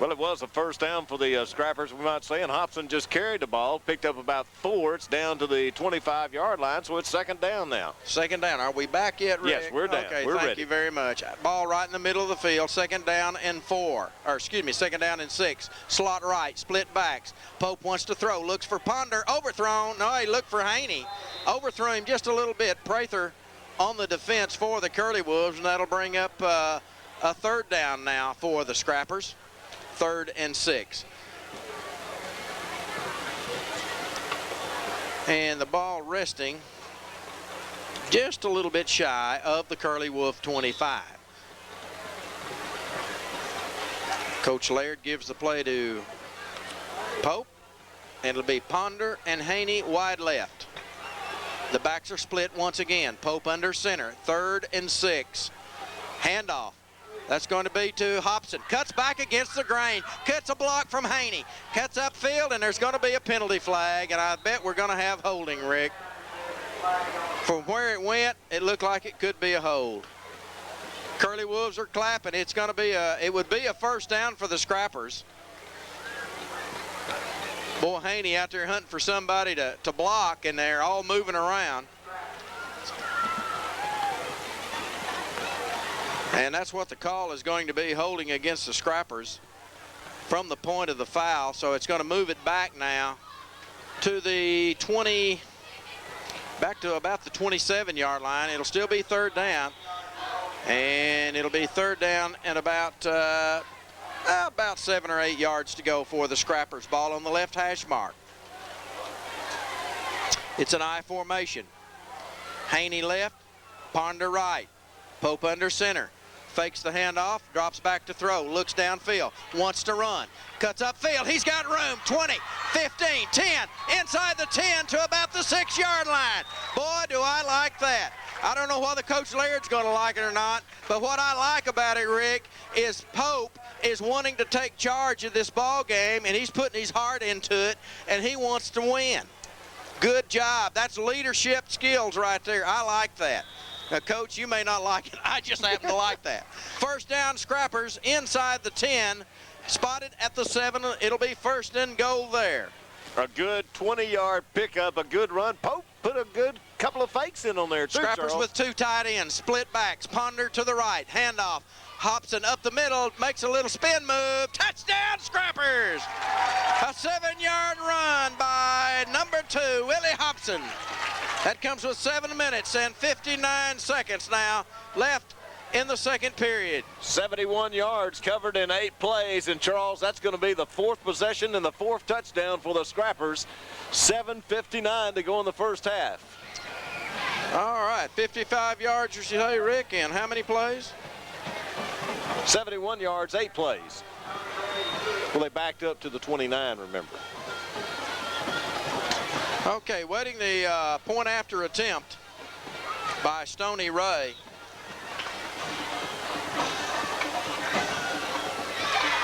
Well, it was a first down for the Scrappers, we might say, and Hobson just carried the ball, picked up about 4. It's down to the 25-yard line, so it's second down now. Second down. Are we back yet, Rick? Yes, we're down. Okay, we're thank ready. you very much. Ball right in the middle of the field. Second down and 4. Or, excuse me, second down and 6. Slot right, split backs. Pope wants to throw, looks for Ponder. Overthrown. No, he looked for Haney. Overthrew him just a little bit. Prather on the defense for the Curley Wolves, and that'll bring up a third down now for the Scrappers. 3rd and 6. And the ball resting just a little bit shy of the Curley Wolf 25. Coach Laird gives the play to Pope, and it'll be Ponder and Haney wide left. The backs are split once again. Pope under center. 3rd and 6. Handoff. That's going to be to Hobson. Cuts back against the grain. Cuts a block from Haney. Cuts upfield, and there's going to be a penalty flag, and I bet we're going to have holding, Rick. From where it went, it looked like it could be a hold. Curley Wolves are clapping. It's going to be it would be a first down for the Scrappers. Boy, Haney out there hunting for somebody to block, and they're all moving around. And that's what the call is going to be, holding against the Scrappers from the point of the foul. So it's going to move it back now to the 20, back to about the 27-yard line. It'll still be third down. And it'll be third down and about 7 or 8 yards to go for the Scrappers. Ball on the left hash mark. It's an I formation. Haney left, Ponder right. Pope under center. Fakes the handoff, drops back to throw, looks downfield, wants to run, cuts upfield. He's got room. 20, 15, 10, inside the 10 to about the 6-yard line. Boy, do I like that. I don't know whether Coach Laird's going to like it or not, but what I like about it, Rick, is Pope is wanting to take charge of this ball game, and he's putting his heart into it, and he wants to win. Good job. That's leadership skills right there. I like that. Now, Coach, you may not like it. I just happen to like that. First down, Scrappers inside the 10, spotted at the 7. It'll be first and goal there. A good 20-yard pickup, a good run. Pope put a good couple of fakes in on there, too, Scrappers Charles. with 2 tight ends, split backs, Ponder to the right, handoff. Hobson up the middle, makes a little spin move. Touchdown, Scrappers! A 7-yard run by number 2, Willie Hobson. That comes with 7 minutes and 59 seconds now left in the second period. 71 yards covered in 8 plays, and Charles, that's going to be the 4th possession and the 4th touchdown for the Scrappers. 7:59 to go in the first half. All right, 55 yards, you say, Rick, and how many plays? 71 yards, 8 plays. Well, they backed up to the 29, remember. Okay, waiting the point after attempt by Stoney Ray.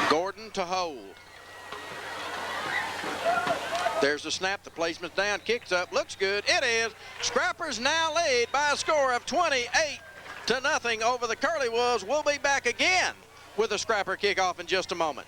Gordon to hold. There's the snap, the placement's down, kicks up, looks good, it is. Scrappers now lead by a score of 28-0 over the Curley Wolves. We'll be back again with a Scrapper kickoff in just a moment.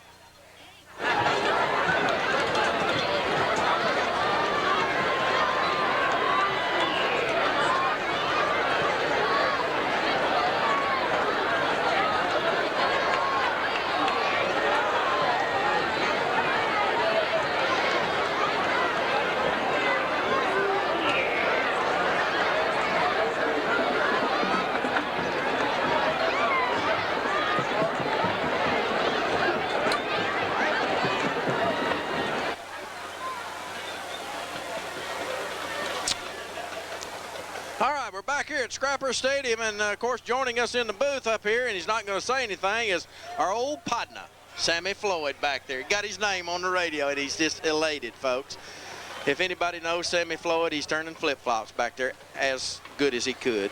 Here at Scrapper Stadium, and of course joining us in the booth up here, and he's not going to say anything, is our old partner, Sammy Floyd, back there. He got his name on the radio, and he's just elated, folks. If anybody knows Sammy Floyd, he's turning flip-flops back there as good as he could.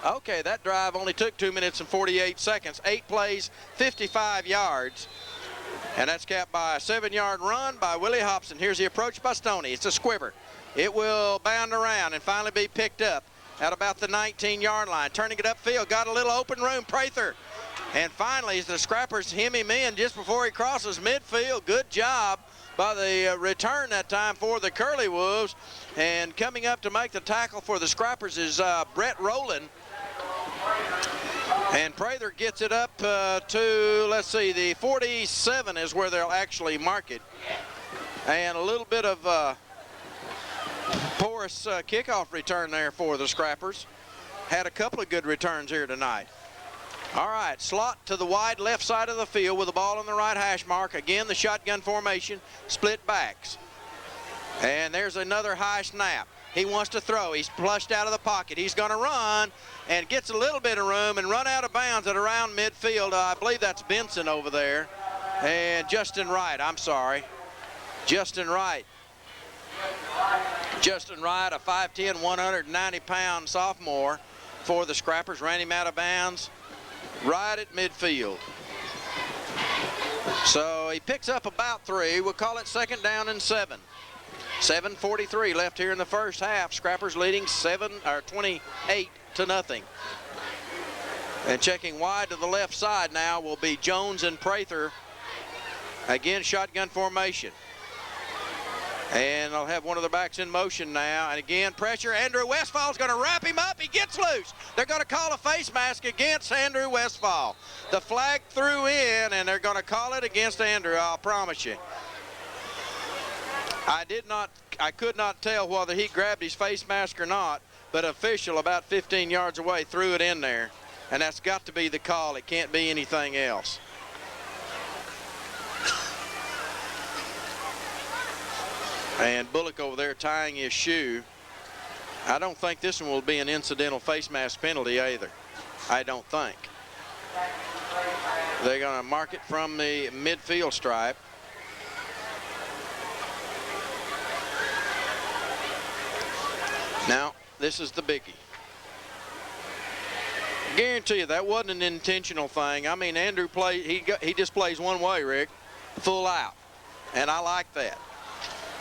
Okay, that drive only took 2 minutes and 48 seconds. 8 plays, 55 yards. And that's capped by a 7-yard run by Willie Hobson. Here's the approach by Stoney. It's a squibber. It will bound around and finally be picked up at about the 19-yard line. Turning it upfield, got a little open room, Prather. And finally, the Scrappers hem him in just before he crosses midfield. Good job by the return that time for the Curley Wolves. And coming up to make the tackle for the Scrappers is Brett Rowland. And Prather gets it up to, let's see, the 47 is where they'll actually mark it. And a little bit of porous kickoff return there for the Scrappers. Had a couple of good returns here tonight. All right, slot to the wide left side of the field with the ball on the right hash mark. Again, the shotgun formation, split backs. And there's another high snap. He wants to throw. He's flushed out of the pocket. He's going to run and gets a little bit of room and run out of bounds at around midfield. I believe that's Benson over there. And Justin Wright, I'm sorry. Justin Wright. Justin Wright, a 5'10", 190-pound sophomore for the Scrappers, ran him out of bounds. right at midfield. So he picks up about 3. We'll call it 2nd down and 7. 7:43 left here in the first half. Scrappers leading 28 to nothing. And checking wide to the left side now will be Jones and Prather. Again, shotgun formation. And they'll have one of the backs in motion now. And again, pressure. Andrew Westfall's going to wrap him up. He gets loose. They're going to call a face mask against Andrew Westfall. The flag threw in, and they're going to call it against Andrew, I'll promise you. I could not tell whether he grabbed his face mask or not, but an official about 15 yards away threw it in there. And that's got to be the call. It can't be anything else. And Bullock over there tying his shoe. I don't think this one will be an incidental face mask penalty either. I don't think. They're going to mark it from the midfield stripe. Now, this is the biggie. Guarantee you that wasn't an intentional thing. I mean, Andrew he just plays one way, Rick, full out. And I like that.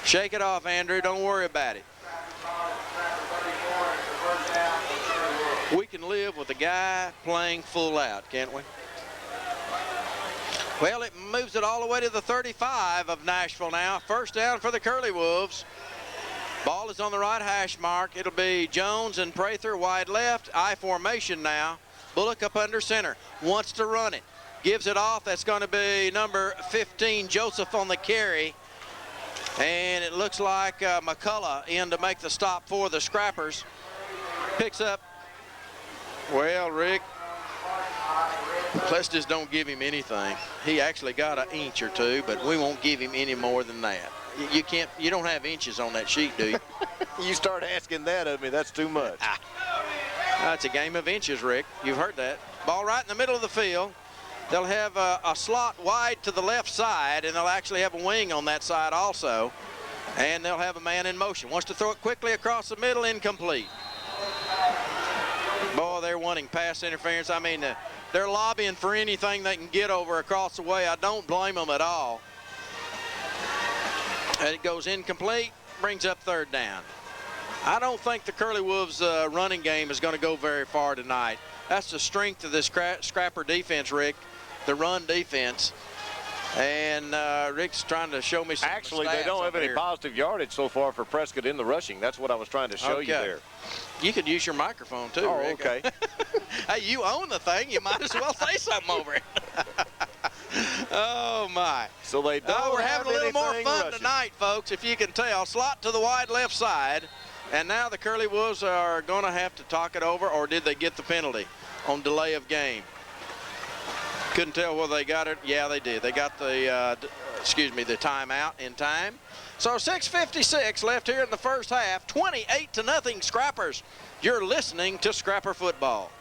Shake it off, Andrew. Don't worry about it. We can live with a guy playing full out, can't we? Well, it moves it all the way to the 35 of Nashville now. First down for the Curley Wolves. Ball is on the right hash mark. It'll be Jones and Prather wide left. I formation now. Bullock up under center. Wants to run it. Gives it off. That's going to be number 15, Joseph, on the carry. And it looks like McCullough in to make the stop for the Scrappers. Picks up, well, Rick, let's just don't give him anything. He actually got an inch or 2, but we won't give him any more than that. You don't have inches on that sheet, do you? You start asking that of me, that's too much. It's a game of inches, Rick. You've heard that. Ball right in the middle of the field. They'll have a slot wide to the left side, and they'll actually have a wing on that side also. And they'll have a man in motion. Wants to throw it quickly across the middle, incomplete. Boy, they're wanting pass interference. I mean, they're lobbying for anything they can get over across the way. I don't blame them at all. And it goes incomplete, brings up 3rd down. I don't think the Curley Wolves running game is going to go very far tonight. That's the strength of this Scrapper defense, Rick, the run defense. And Rick's trying to show me some Actually, they don't have any positive yardage so far for Prescott in the rushing. That's what I was trying to show you there. You could use your microphone, too, oh, Rick. Okay. Hey, you own the thing. You might as well say something over it. Oh, my. So they don't we're having a little more fun rushing tonight, folks, if you can tell. Slot to the wide left side. And now the Curley Wolves are going to have to talk it over, or did they get the penalty on delay of game? Couldn't tell whether they got it. Yeah, they did. They got the, the timeout in time. So 6:56 left here in the first half. 28-0 Scrappers. You're listening to Scrapper Football.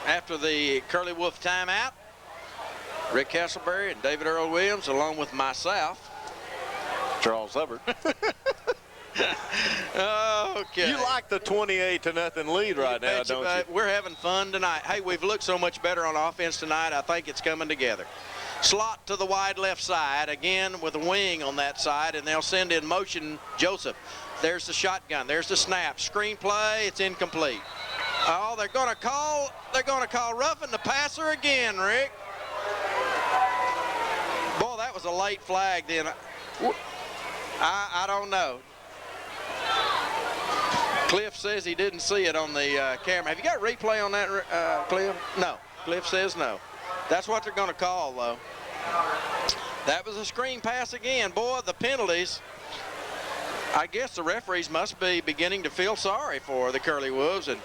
After the Curley Wolf timeout, Rick Castleberry and David Earl Williams, along with myself, Charles Hubbard. Okay. You like the 28-0 lead right now, don't you? We're having fun tonight. Hey, we've looked so much better on offense tonight. I think it's coming together. Slot to the wide left side, again with a wing on that side, and they'll send in motion Joseph. There's the shotgun. There's the snap. Screen play. It's incomplete. Oh, they're going to call roughing the passer again, Rick. Boy, that was a late flag then. I don't know. Cliff says he didn't see it on the camera. Have you got replay on that, Cliff? No. Cliff says no. That's what they're going to call, though. That was a screen pass again. Boy, the penalties. I guess the referees must be beginning to feel sorry for the Curley Wolves, and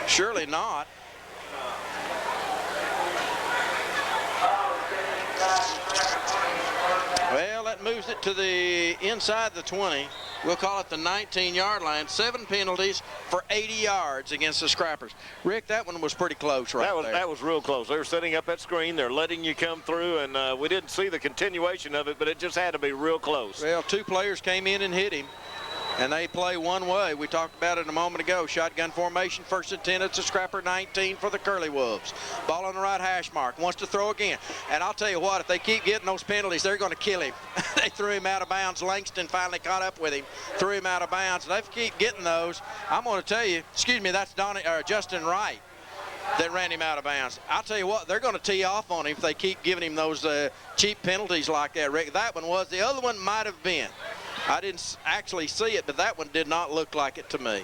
surely not. Well, that moves it to the inside the 20. We'll call it the 19-yard line. 7 penalties for 80 yards against the Scrappers. Rick, that one was pretty close there. That was real close. They were setting up that screen. They're letting you come through, and we didn't see the continuation of it, but it just had to be real close. Well, 2 players came in and hit him, and they play one way. We talked about it a moment ago. Shotgun formation, 1st and 10. It's a Scrapper 19 for the Curley Wolves. Ball on the right hash mark. Wants to throw again. And I'll tell you what, if they keep getting those penalties, they're going to kill him. They threw him out of bounds. Langston finally caught up with him, threw him out of bounds. They keep getting those. I'm going to tell you, excuse me, that's Justin Wright that ran him out of bounds. I'll tell you what, they're going to tee off on him if they keep giving him those cheap penalties like that, Rick. That one was. The other one might have been. I didn't actually see it, but that one did not look like it to me.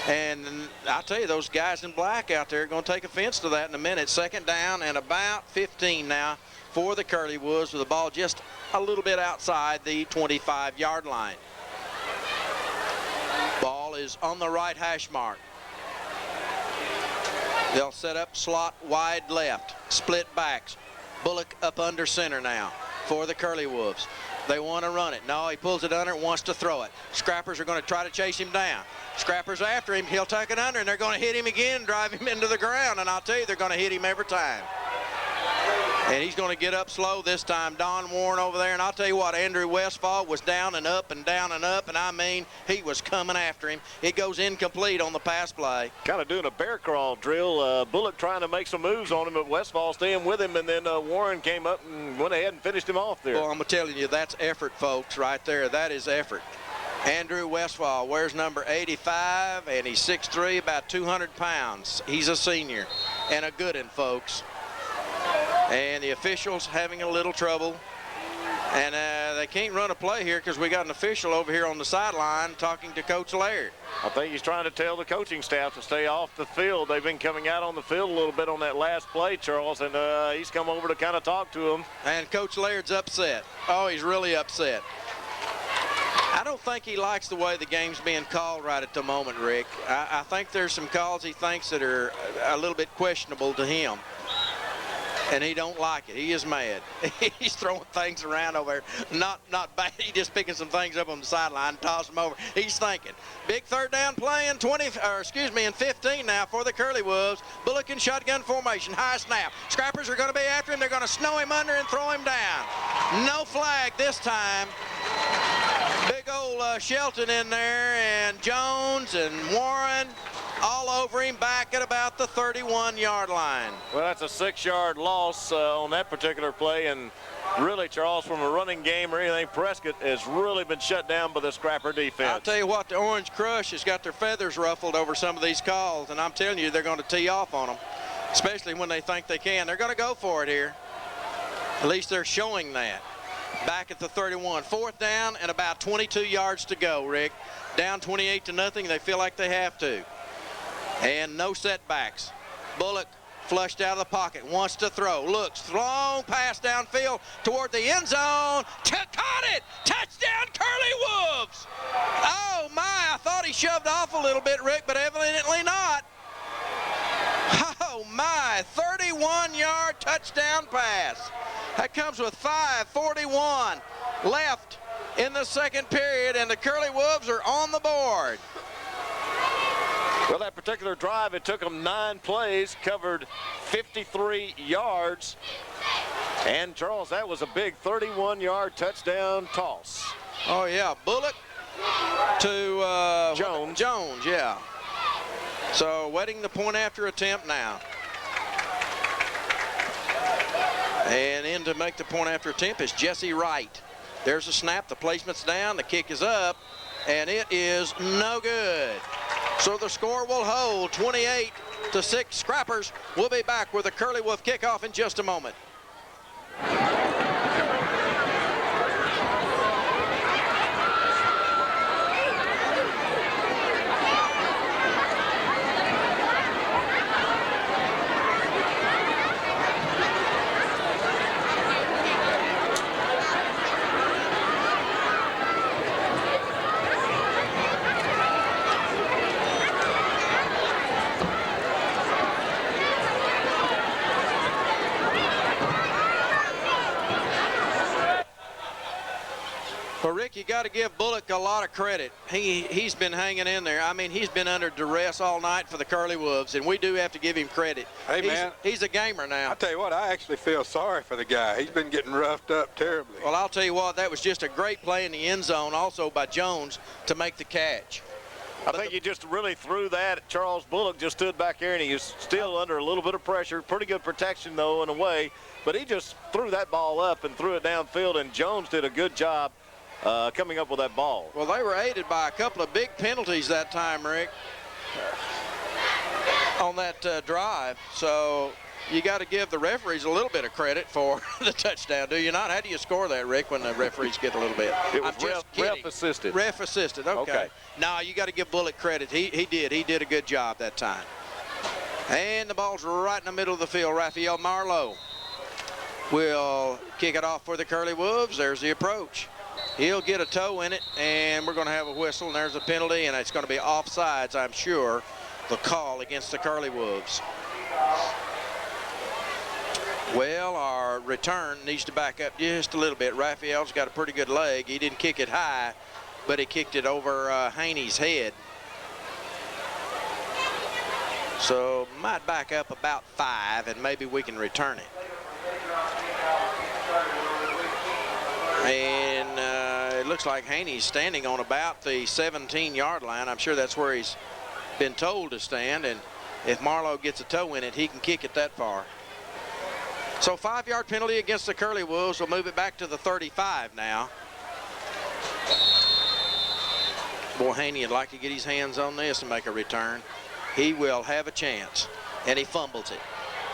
And I'll tell you, those guys in black out there are going to take offense to that in a minute. 2nd down and about 15 now for the Curley Wolves, with the ball just a little bit outside the 25-yard line. Ball is on the right hash mark. They'll set up slot wide left, split backs. Bullock up under center now for the Curley Wolves. They want to run it. No, he pulls it under, wants to throw it. Scrappers are going to try to chase him down. Scrappers after him. He'll tuck it under, and they're going to hit him again, drive him into the ground. And I'll tell you, they're going to hit him every time. And he's going to get up slow this time. Don Warren over there. And I'll tell you what, Andrew Westfall was down and up and down and up. And I mean, he was coming after him. It goes incomplete on the pass play. Kind of doing a bear crawl drill. Bullock trying to make some moves on him, but Westfall staying with him. And then Warren came up and went ahead and finished him off there. Well, I'm telling you, that's effort, folks, right there. That is effort. Andrew Westfall wears number 85, and he's 6'3", about 200 pounds. He's a senior and a good one, folks. And the officials having a little trouble. And they can't run a play here because we got an official over here on the sideline talking to Coach Laird. I think he's trying to tell the coaching staff to stay off the field. They've been coming out on the field a little bit on that last play, Charles, and he's come over to kind of talk to them. And Coach Laird's upset. Oh, he's really upset. I don't think he likes the way the game's being called right at the moment, Rick. I think there's some calls he thinks that are a little bit questionable to him. And he don't like it. He is mad. He's throwing things around over there. Not bad. He's just picking some things up on the sideline, tossing them over. He's thinking. Big 3rd down play in 15 now for the Curley Wolves. Bullock in shotgun formation. High snap. Scrappers are going to be after him. They're going to snow him under and throw him down. No flag this time. Big old Shelton in there, and Jones and Warren all over him, back at about the 31-yard line. Well, that's a 6-yard loss on that particular play, and really, Charles, from a running game or anything, Prescott has really been shut down by the Scrapper defense. I'll tell you what, the Orange Crush has got their feathers ruffled over some of these calls, and I'm telling you, they're going to tee off on them, especially when they think they can. They're going to go for it here. At least they're showing that. Back at the 31. 4th down and about 22 yards to go, Rick. Down 28-0. They feel like they have to. And no setbacks. Bullock flushed out of the pocket, wants to throw, looks, long pass downfield toward the end zone. Caught it! Touchdown, Curley Wolves! Oh, my, I thought he shoved off a little bit, Rick, but evidently not. Oh, my, 31-yard touchdown pass. That comes with 5:41 left in the 2nd period, and the Curley Wolves are on the board. Well, that particular drive, it took them 9 plays, covered 53 yards. And, Charles, that was a big 31-yard touchdown toss. Oh, yeah. Bullock to Jones. Jones, yeah. So, wetting the point after attempt now. And in to make the point after attempt is Jesse Wright. There's a snap. The placement's down. The kick is up. And it is no good. So the score will hold 28-6. Scrappers will be back with a Curley Wolf kickoff in just a moment. Rick, you got to give Bullock a lot of credit. He's been hanging in there. I mean, he's been under duress all night for the Curley Wolves, and we do have to give him credit. Hey, man. He's a gamer now. I'll tell you what, I actually feel sorry for the guy. He's been getting roughed up terribly. Well, I'll tell you what, that was just a great play in the end zone also by Jones to make the catch. I think he just really threw that. Charles Bullock just stood back there, and he was still under a little bit of pressure. Pretty good protection, though, in a way. But he just threw that ball up and threw it downfield, and Jones did a good job coming up with that ball. Well, they were aided by a couple of big penalties that time, Rick, on that drive. So you got to give the referees a little bit of credit for the touchdown, do you not? How do you score that, Rick, when the referees get a little bit? It was ref assisted. Ref assisted, okay. No, you got to give Bullock credit. He did a good job that time. And the ball's right in the middle of the field. Raphael Marlowe will kick it off for the Curley Wolves. There's the approach. He'll get a toe in it, and we're going to have a whistle, and there's a penalty, and it's going to be offsides, I'm sure, the call against the Curley Wolves. Well, our return needs to back up just a little bit. Raphael's got a pretty good leg. He didn't kick it high, but he kicked it over Haney's head. So might back up about 5, and maybe we can return it. And it looks like Haney's standing on about the 17-yard line. I'm sure that's where he's been told to stand, and if Marlowe gets a toe in it, he can kick it that far. So 5-yard penalty against the Curley Wolves. We'll move it back to the 35 now. Boy, Haney would like to get his hands on this and make a return. He will have a chance, and he fumbles it.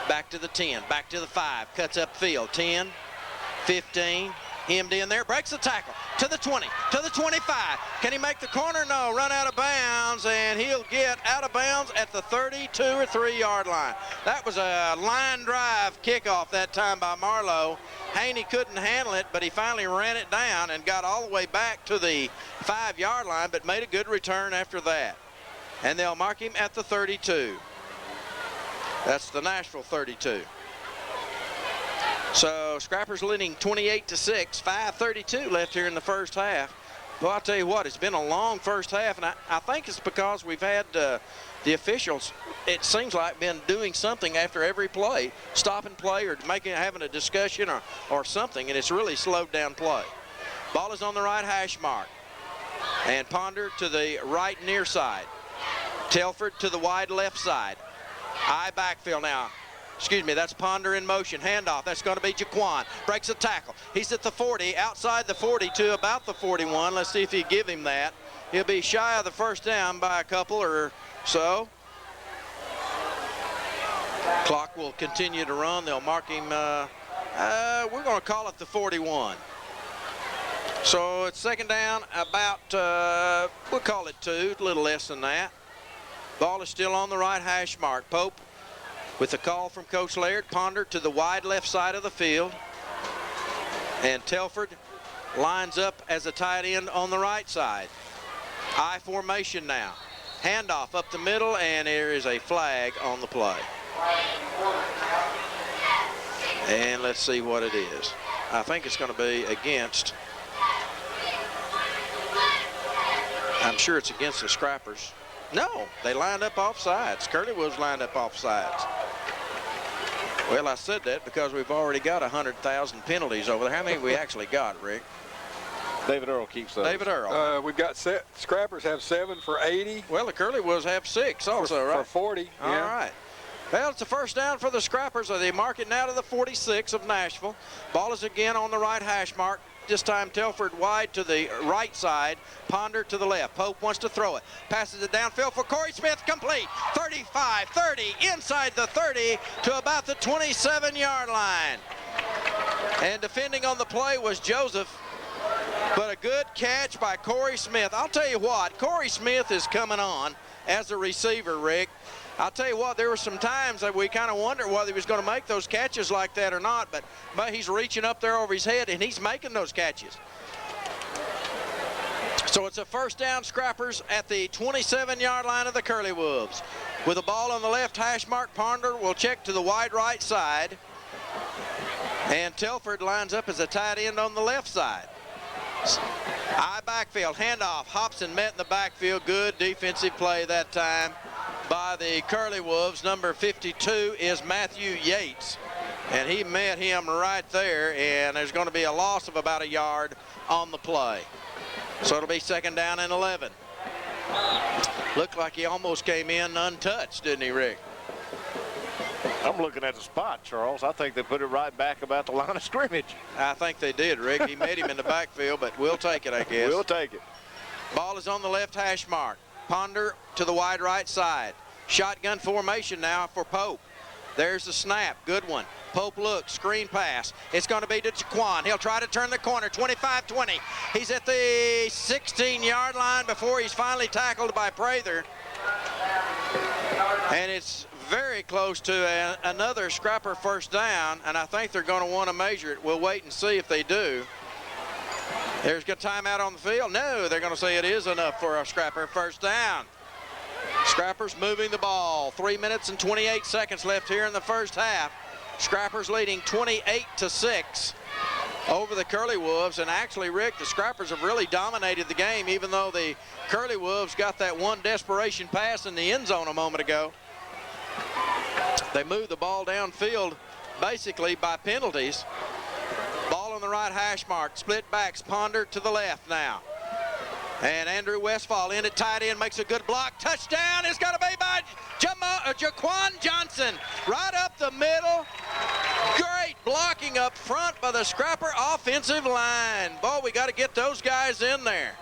Back to the 10, back to the 5, cuts up field. 10, 15, hemmed in there, breaks the tackle, to the 20, to the 25. Can he make the corner? No, run out of bounds, and he'll get out of bounds at the 32 or 3-yard line. That was a line drive kickoff that time by Marlowe. Haney couldn't handle it, but he finally ran it down and got all the way back to the 5-yard line, but made a good return after that. And they'll mark him at the 32. That's the Nashville 32. So Scrappers leading 28-6, 5:32 left here in the first half. Well, I'll tell you what, it's been a long first half, and I think it's because we've had the officials, it seems like, been doing something after every play, stopping play or having a discussion or something, and it's really slowed down play. Ball is on the right hash mark, and Ponder to the right near side. Telford to the wide left side. High backfield now. Excuse me, that's Ponder in motion. Handoff, that's going to be Jaquan. Breaks a tackle. He's at the 40, outside the 40 to about the 41. Let's see if you give him that. He'll be shy of the first down by a couple or so. Clock will continue to run. They'll mark him, we're going to call it the 41. So it's second down about, we'll call it 2, a little less than that. Ball is still on the right hash mark. Pope with the call from Coach Laird. Ponder to the wide left side of the field. And Telford lines up as a tight end on the right side. I formation now. Handoff up the middle, and there is a flag on the play. And let's see what it is. I think it's going to be against, I'm sure it's against the Scrappers. No, they lined up off sides. Curley was lined up off sides. Well, I said that because we've already got 100,000 penalties over there. How many we actually got, Rick? David Earl keeps those. David Earl. We've got Scrappers have 7 for 80. Well, the Curley Wolves have 6 also, right? For 40, All right. Well, it's a first down for the Scrappers. They mark it now to the 46 of Nashville. Ball is again on the right hash mark. This time Telford wide to the right side, Ponder to the left. Pope wants to throw it. Passes it downfield for Corey Smith, complete. 35, 30, inside the 30 to about the 27-yard line. And defending on the play was Joseph, but a good catch by Corey Smith. I'll tell you what, Corey Smith is coming on as a receiver, Rick. I'll tell you what, there were some times that we kind of wondered whether he was going to make those catches like that or not, but he's reaching up there over his head, and he's making those catches. So it's a first down, Scrappers at the 27-yard line of the Curley Wolves. With the ball on the left hash mark, Ponder will check to the wide right side, and Telford lines up as a tight end on the left side. High backfield, handoff. Hobson met in the backfield. Good defensive play that time by the Curley Wolves. Number 52 is Matthew Yates, and he met him right there, and there's going to be a loss of about a yard on the play. So it'll be 2nd down and 11. Looked like he almost came in untouched, didn't he, Rick? I'm looking at the spot, Charles. I think they put it right back about the line of scrimmage. I think they did, Rick. He made him in the backfield, but we'll take it, I guess. We'll take it. Ball is on the left hash mark. Ponder to the wide right side. Shotgun formation now for Pope. There's the snap. Good one. Pope looks. Screen pass. It's going to be to Jaquan. He'll try to turn the corner. 25-20. He's at the 16-yard line before he's finally tackled by Prather. And it's very close to another Scrapper first down, and I think they're going to want to measure it. We'll wait and see if they do. There's a timeout on the field. No, they're going to say it is enough for a Scrapper first down. Scrappers moving the ball. 3 minutes and 28 seconds left here in the first half. Scrappers leading 28-6 over the Curley Wolves. And actually, Rick, the Scrappers have really dominated the game, even though the Curley Wolves got that one desperation pass in the end zone a moment ago. They moved the ball downfield basically by penalties. Ball on the right hash mark. Split backs. Ponder to the left now. And Andrew Westfall in at tight end, makes a good block. Touchdown is going to be by Jaquan Johnson. Right up the middle. Great blocking up front by the Scrapper offensive line. Boy, we got to get those guys in there.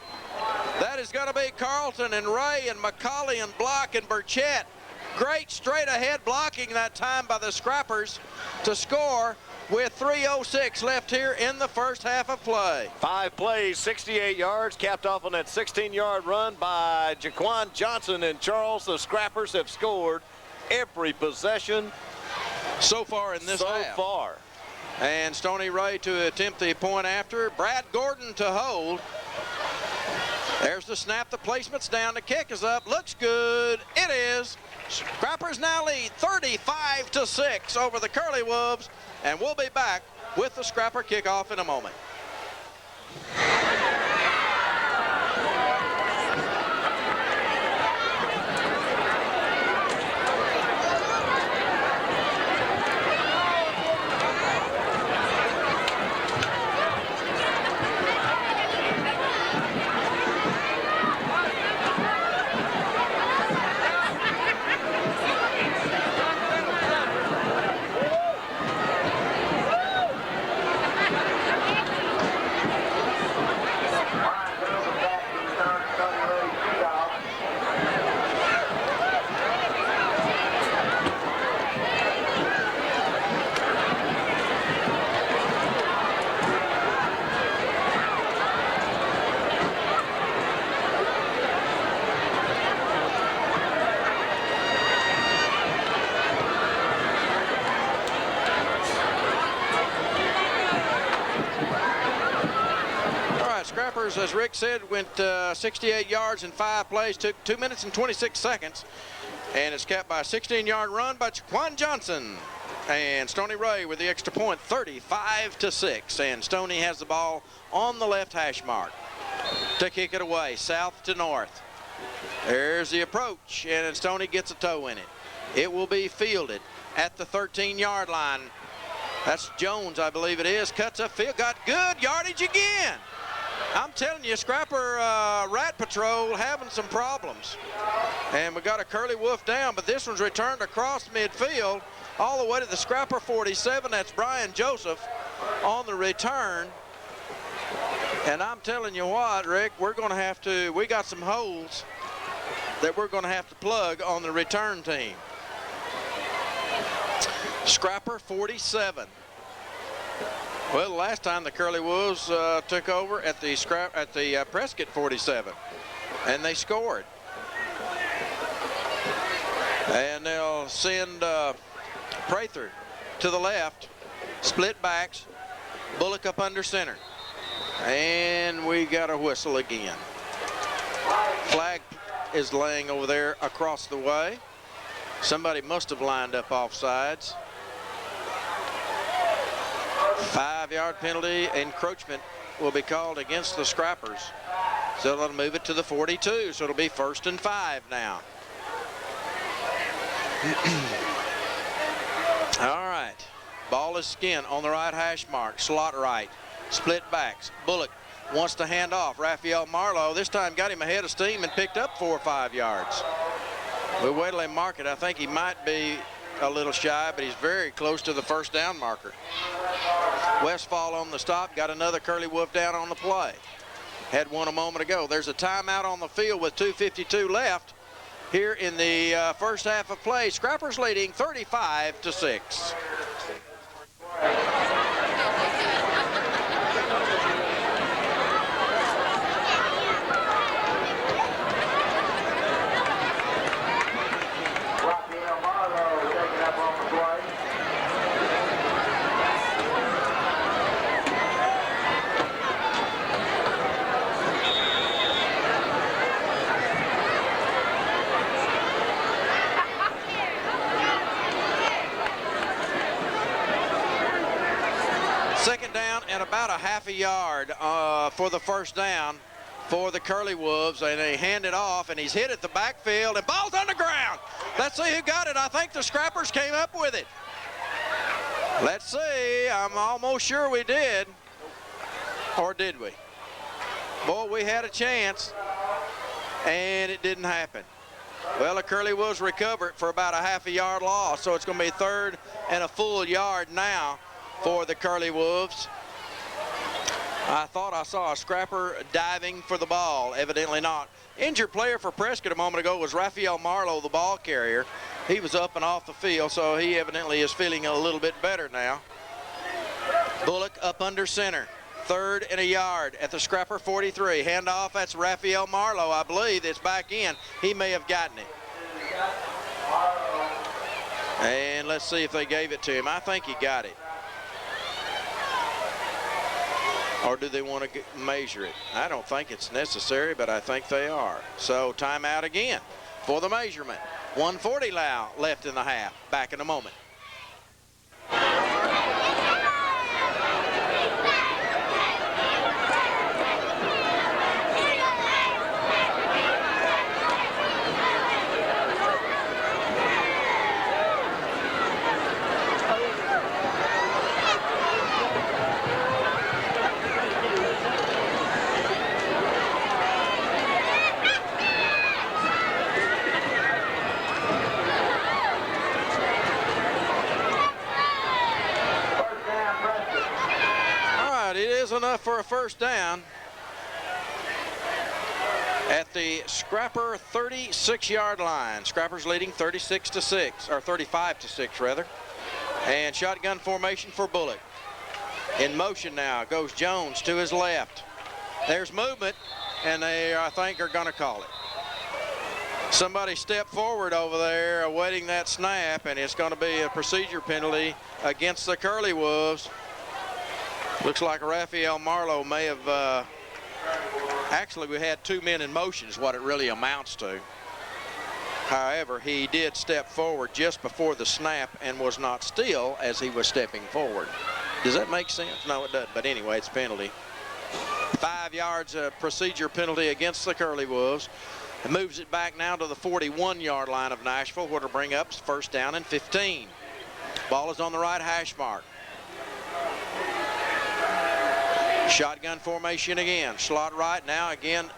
That is going to be Carlton and Ray and McCauley and Block and Burchett. Great straight ahead blocking that time by the Scrappers to score with 3:06 left here in the first half of play. 5 plays, 68 yards, capped off on that 16-yard run by Jaquan Johnson and Charles. The Scrappers have scored every possession so far in this half. So far. And Stony Ray to attempt the point after. Brad Gordon to hold. There's the snap. The placement's down. The kick is up. Looks good. It is. Scrappers now lead 35-6 over the Curley Wolves. And we'll be back with the Scrapper kickoff in a moment. As Rick said, went 68 yards in 5 plays, took 2 minutes and 26 seconds, and it's capped by a 16-yard run by Jaquan Johnson. And Stony Ray with the extra point, 35-6. And Stony has the ball on the left hash mark to kick it away, south to north. There's the approach, and Stony gets a toe in it. It will be fielded at the 13-yard line. That's Jones, I believe it is. Cuts up field, got good yardage again. I'm telling you, Scrapper Rat Patrol having some problems. And we got a Curley Wolf down, but this one's returned across midfield all the way to the Scrapper 47. That's Brian Joseph on the return. And I'm telling you what, Rick, we're going to have to, we got some holes that we're going to have to plug on the return team. Scrapper 47. Well, the last time the Curley Wolves took over at the Prescott 47, and they scored. And they'll send Prather to the left, split backs, Bullock up under center, and we got a whistle again. Flag is laying over there across the way. Somebody must have lined up offsides. 5-yard penalty, encroachment will be called against the Scrappers. So it'll move it to the 42. So it'll be 1st and 5 now. All right. Ball is skinned on the right hash mark. Slot right. Split backs. Bullock wants to hand off. Raphael Marlowe this time got him ahead of steam and picked up 4 or 5 yards. We'll wait till they mark it. I think he might be a little shy, but he's very close to the first down marker. Westfall on the stop. Got another Curly Wolf down on the play. Had one a moment ago. There's a timeout on the field with 2:52 left here in the first half of play. Scrappers leading 35-6. Second down and about a half a yard for the first down for the Curly Wolves, and they hand it off, and he's hit at the backfield, and ball's on the ground. Let's see who got it. I think the Scrappers came up with it. Let's see. I'm almost sure we did. Or did we? Boy, we had a chance, and it didn't happen. Well, the Curly Wolves recovered for about a half a yard loss, so it's going to be 3rd and a full yard now for the Curly Wolves. I thought I saw a Scrapper diving for the ball. Evidently not. Injured player for Prescott a moment ago was Raphael Marlowe, the ball carrier. He was up and off the field, so he evidently is feeling a little bit better now. Bullock up under center. 3rd and a yard at the Scrapper 43. Handoff, that's Raphael Marlowe, I believe. It's back in. He may have gotten it. And let's see if they gave it to him. I think he got it. Or do they want to measure it? I don't think it's necessary, but I think they are. So timeout again for the measurement. 1:40 left in the half. Back in a moment. Enough for a first down at the Scrapper 36-yard line. Scrappers leading 36-6, or 35-6 rather. And shotgun formation for Bullock. In motion now goes Jones to his left. There's movement, and they, I think, are going to call it. Somebody stepped forward over there awaiting that snap, and it's going to be a procedure penalty against the Curly Wolves. Looks like Raphael Marlowe may have, actually we had 2 men in motion is what it really amounts to. However, he did step forward just before the snap and was not still as he was stepping forward. Does that make sense? No, it doesn't, but anyway, it's penalty. 5 yards procedure penalty against the Curly Wolves. It moves it back now to the 41-yard line of Nashville, where to bring up first down and 15. Ball is on the right hash mark. Shotgun formation again. Slot right now again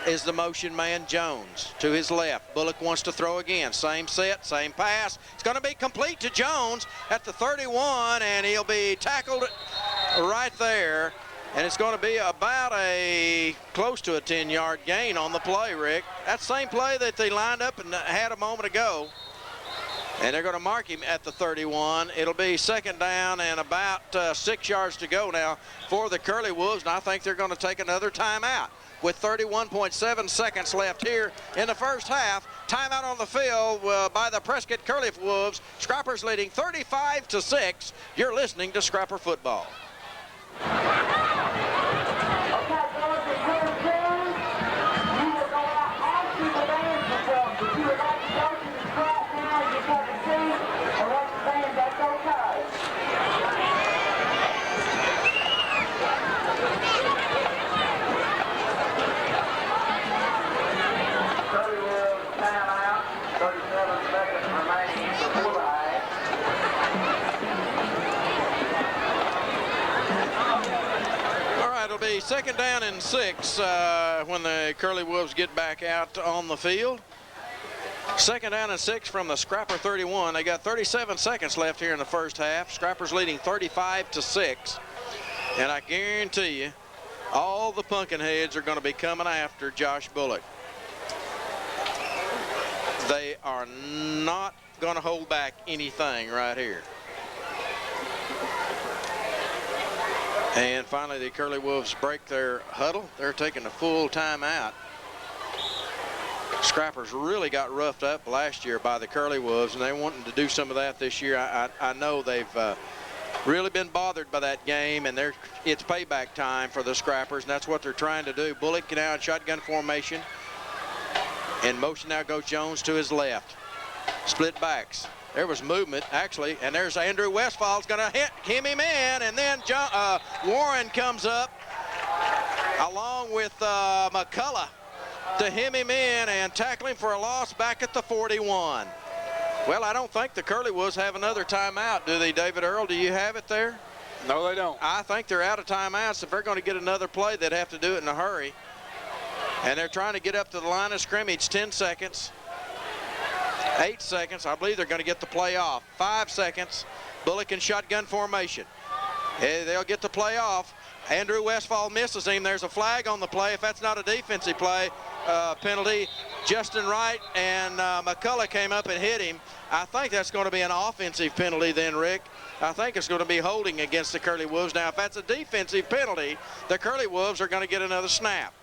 is the motion man Jones to his left. Bullock wants to throw again. Same set, same pass. It's going to be complete to Jones at the 31, and he'll be tackled right there. And it's going to be about a close to a 10-yard gain on the play, Rick. That same play that they lined up and had a moment ago. And they're going to mark him at the 31. It'll be second down and about 6 yards to go now for the Curly Wolves, and I think they're going to take another timeout with 31.7 seconds left here in the first half. Timeout on the field by the Prescott Curly Wolves. Scrappers leading 35-6. You're listening to Scrapper Football. be 2nd down and 6 when the Curley Wolves get back out on the field. 2nd down and 6 from the Scrapper 31. They got 37 seconds left here in the first half. Scrappers leading 35-6. And I guarantee you, all the Pumpkinheads are going to be coming after Josh Bullock. They are not going to hold back anything right here. And finally, the Curley Wolves break their huddle. They're taking a full timeout. Scrappers really got roughed up last year by the Curley Wolves, and they wanting to do some of that this year. I know they've really been bothered by that game, and it's payback time for the Scrappers, and that's what they're trying to do. Bullock now in shotgun formation. In motion now goes Jones to his left. Split backs. There was movement, actually, and there's Andrew Westfall's going to hem him in, and then Warren comes up along with McCullough to hem him in and tackle him for a loss back at the 41. Well, I don't think the Curley Wolves have another timeout, do they, David Earl? Do you have it there? No, they don't. I think they're out of timeouts. If they're going to get another play, they'd have to do it in a hurry. And they're trying to get up to the line of scrimmage. 10 seconds. 8 seconds. I believe they're going to get the play off. 5 seconds. Bullock in shotgun formation. They'll get the play off. Andrew Westfall misses him. There's a flag on the play. If that's not a defensive play penalty, Justin Wright and McCullough came up and hit him. I think that's going to be an offensive penalty then, Rick. I think it's going to be holding against the Curley Wolves. Now, if that's a defensive penalty, the Curley Wolves are going to get another snap.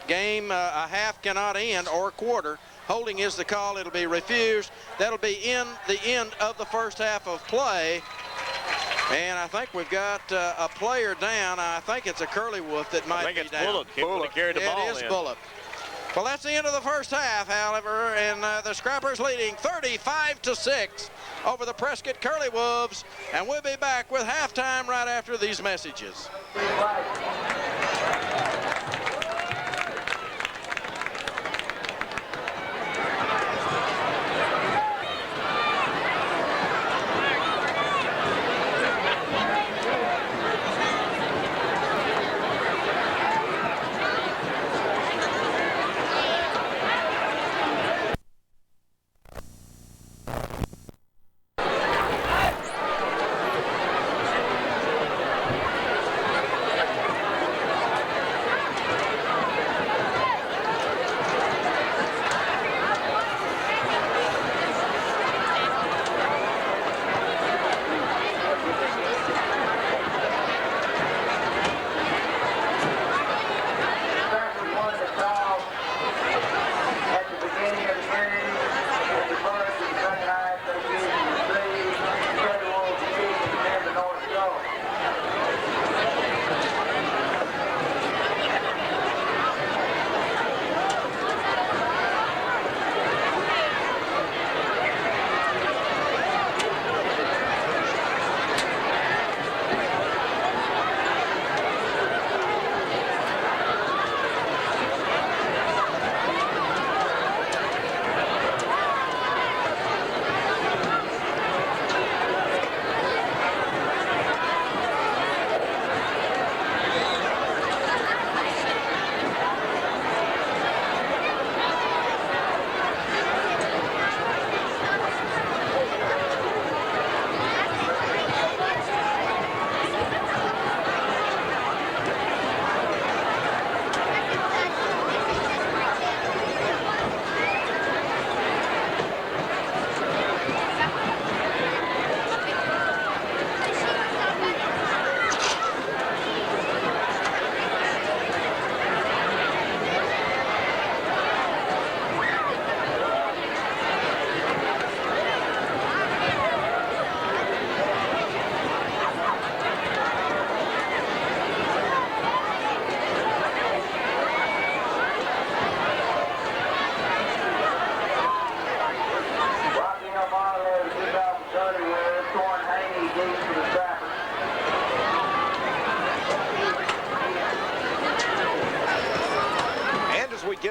Game, a half cannot end, or a quarter. Holding is the call. It'll be refused. That'll be in the end of the first half of play. And I think we've got a player down. I think it's a Curley Wolf that might be down. Bullock. Bullock carried the ball in. It is Bullock. Well, that's the end of the first half, however, and the Scrappers leading 35-6 over the Prescott Curley Wolves. And we'll be back with halftime right after these messages.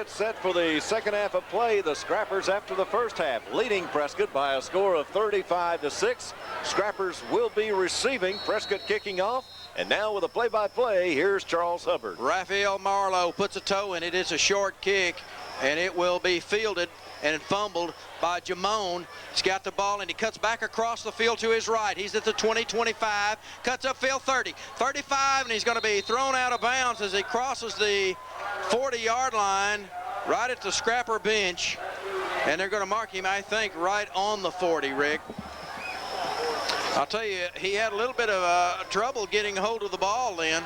Set for the second half of play. The Scrappers, after the first half, leading Prescott by a score of 35-6. Scrappers will be receiving. Prescott kicking off. And now with a play-by-play, here's Charles Hubbard. Raphael Marlowe puts a toe in it. It's a short kick, and it will be fielded and fumbled by Jamone. He's got the ball, and he cuts back across the field to his right. He's at the 20, 25, cuts upfield 30, 35, and he's going to be thrown out of bounds as he crosses the 40-yard line right at the scrapper bench. And they're going to mark him, I think, right on the 40, Rick. I'll tell you, he had a little bit of trouble getting hold of the ball then.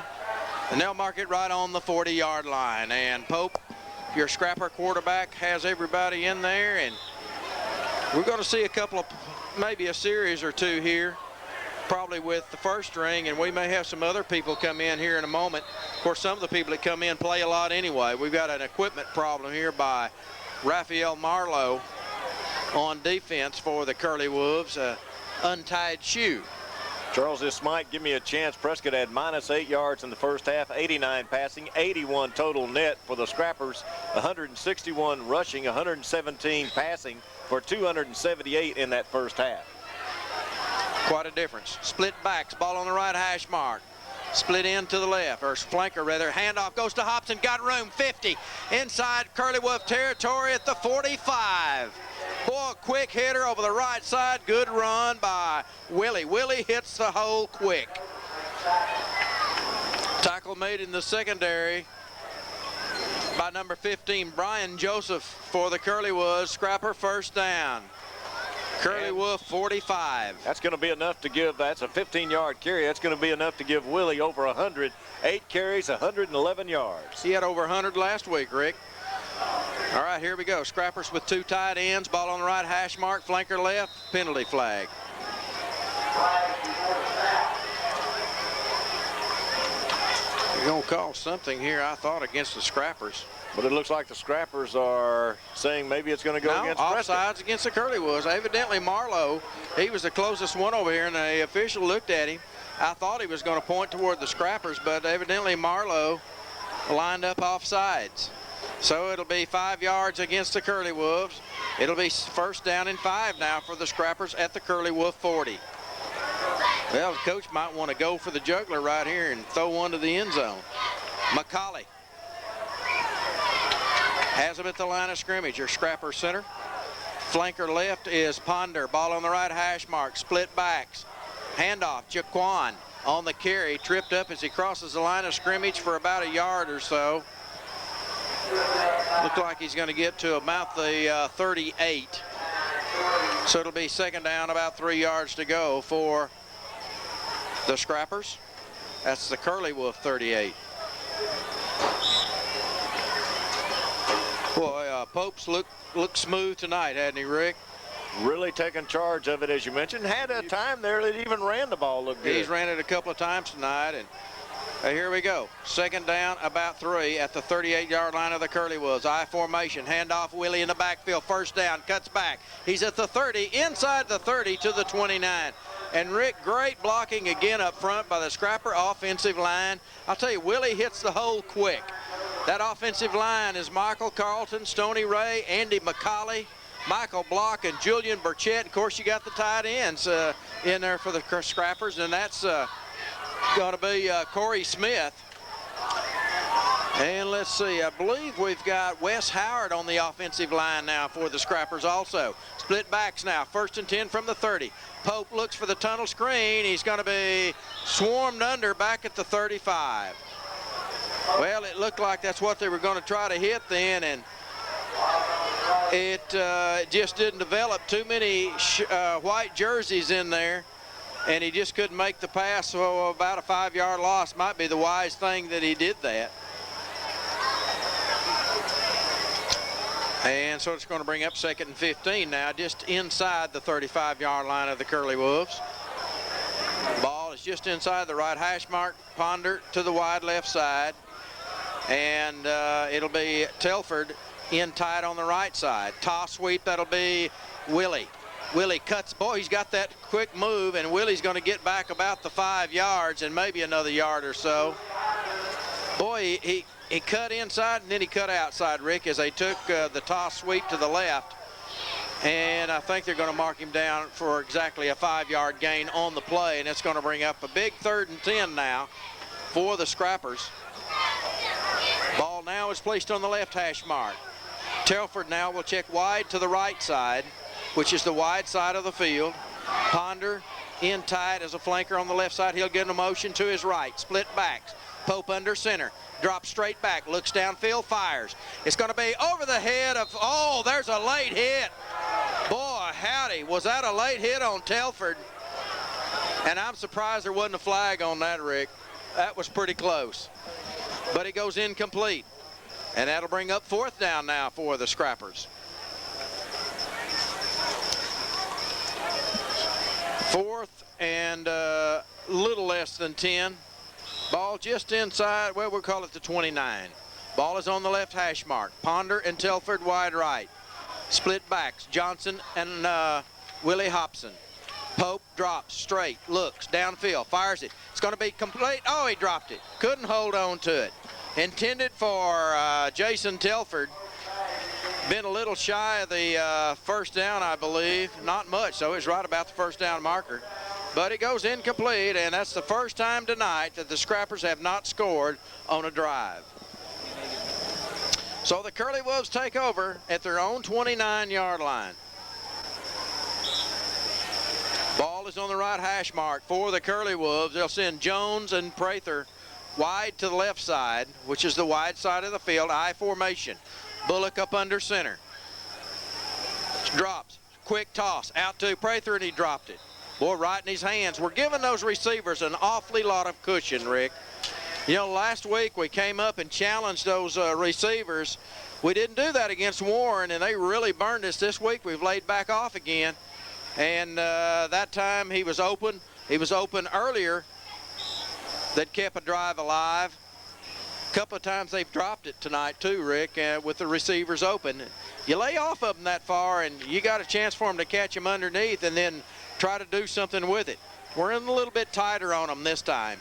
And they'll mark it right on the 40-yard line. And Pope, your scrapper quarterback, has everybody in there. And we're going to see a couple of, maybe a series or two here, probably with the first string. And we may have some other people come in here in a moment. Of course, some of the people that come in play a lot anyway. We've got an equipment problem here by Raphael Marlowe on defense for the Curley Wolves, untied shoe. Charles, this might give me a chance. Prescott had -8 yards in the first half, 89 passing, 81 total net for the Scrappers, 161 rushing, 117 passing for 278 in that first half. Quite a difference. Split backs, ball on the right hash mark. Split in to the left, or flanker rather. Handoff goes to Hobson, got room, 50. Inside Curley Wolf territory at the 45. Boy, a quick hitter over the right side. Good run by Willie. Willie hits the hole quick. Tackle made in the secondary by number 15, Brian Joseph for the Curley Wolves. Scrapper first down. Curley Wolf 45. That's going to be enough to give, that's a 15-yard carry. That's going to be enough to give Willie over 100. 8 carries, 111 yards. He had over 100 last week, Rick. All right, here we go. Scrappers with 2 tight ends. Ball on the right hash mark, flanker left, penalty flag. You're going to call something here, I thought, against the Scrappers. But it looks like the Scrappers are saying maybe it's going to go against Prescott. Offsides against the Curley Wolves. Evidently Marlowe, he was the closest one over here, and the official looked at him. I thought he was going to point toward the Scrappers, but evidently Marlowe lined up offsides. So it'll be 5 yards against the Curley Wolves. It'll be first down and 5 now for the Scrappers at the Curley Wolf 40. Well, the coach might want to go for the juggler right here and throw one to the end zone. McCauley has him at the line of scrimmage. Your Scrapper center. Flanker left is Ponder. Ball on the right hash mark. Split backs. Handoff. Jaquan on the carry. Tripped up as he crosses the line of scrimmage for about a yard or so. Looked like he's going to get to about the 38. So it'll be second down, about 3 yards to go for the Scrappers. That's the Curley Wolf 38. Boy, Pope's looked smooth tonight, hadn't he, Rick? Really taking charge of it, as you mentioned. Had a time there that even ran the ball looked good. He's ran it a couple of times tonight, and here we go. Second down, about 3 at the 38-yard line of the Curley Wolves. I formation, handoff Willie in the backfield. First down, cuts back. He's at the 30, inside the 30 to the 29. And Rick, great blocking again up front by the Scrapper offensive line. I'll tell you, Willie hits the hole quick. That offensive line is Michael Carlton, Stoney Ray, Andy McCauley, Michael Block, and Julian Burchett. Of course, you got the tight ends in there for the Scrappers, and that's going to be Corey Smith. And let's see, I believe we've got Wes Howard on the offensive line now for the Scrappers also. Split backs now, 1st and 10 from the 30. Pope looks for the tunnel screen. He's going to be swarmed under back at the 35. Well, it looked like that's what they were going to try to hit then, and it just didn't develop. Too many white jerseys in there, and he just couldn't make the pass, so about a 5-yard loss might be the wise thing that he did that. And so it's going to bring up 2nd and 15 now, just inside the 35-yard line of the Curley Wolves. Ball is just inside the right hash mark. Ponder to the wide left side. And it'll be Telford in tight on the right side. Toss sweep, that'll be Willie. Willie cuts, boy, he's got that quick move, and Willie's going to get back about the 5 yards and maybe another yard or so. Boy, he cut inside and then he cut outside, Rick, as they took the toss sweep to the left. And I think they're going to mark him down for exactly a 5-yard gain on the play, and it's going to bring up a big 3rd and 10 now for the Scrappers. Ball now is placed on the left hash mark. Telford now will check wide to the right side, which is the wide side of the field. Ponder in tight as a flanker on the left side. He'll get a motion to his right. Split backs. Pope under center. Drops straight back. Looks downfield. Fires. It's going to be over the head of, oh, there's a late hit. Boy, howdy. Was that a late hit on Telford? And I'm surprised there wasn't a flag on that, Rick. That was pretty close. But it goes incomplete. And that'll bring up 4th down now for the Scrappers. 4th and a little less than 10. Ball just inside, well, we'll call it the 29. Ball is on the left hash mark. Ponder and Telford wide right. Split backs, Johnson and Willie Hobson. Pope drops straight, looks downfield, fires it. It's going to be complete. Oh, he dropped it. Couldn't hold on to it. Intended for Jason Telford. Been a little shy of the first down, I believe. Not much, so it's right about the first down marker. But it goes incomplete, and that's the first time tonight that the Scrappers have not scored on a drive. So the Curley Wolves take over at their own 29-yard line. Ball is on the right hash mark for the Curley Wolves. They'll send Jones and Prather wide to the left side, which is the wide side of the field, I formation. Bullock up under center. Drops, quick toss, out to Prather, and he dropped it. Boy, right in his hands. We're giving those receivers an awfully lot of cushion, Rick. You know, last week we came up and challenged those receivers. We didn't do that against Warren, and they really burned us. This week we've laid back off again. And that time he was open. He was open earlier. That kept a drive alive. A couple of times they've dropped it tonight too, Rick, with the receivers open. You lay off of them that far, and you got a chance for them to catch them underneath and then try to do something with it. We're in a little bit tighter on them this time.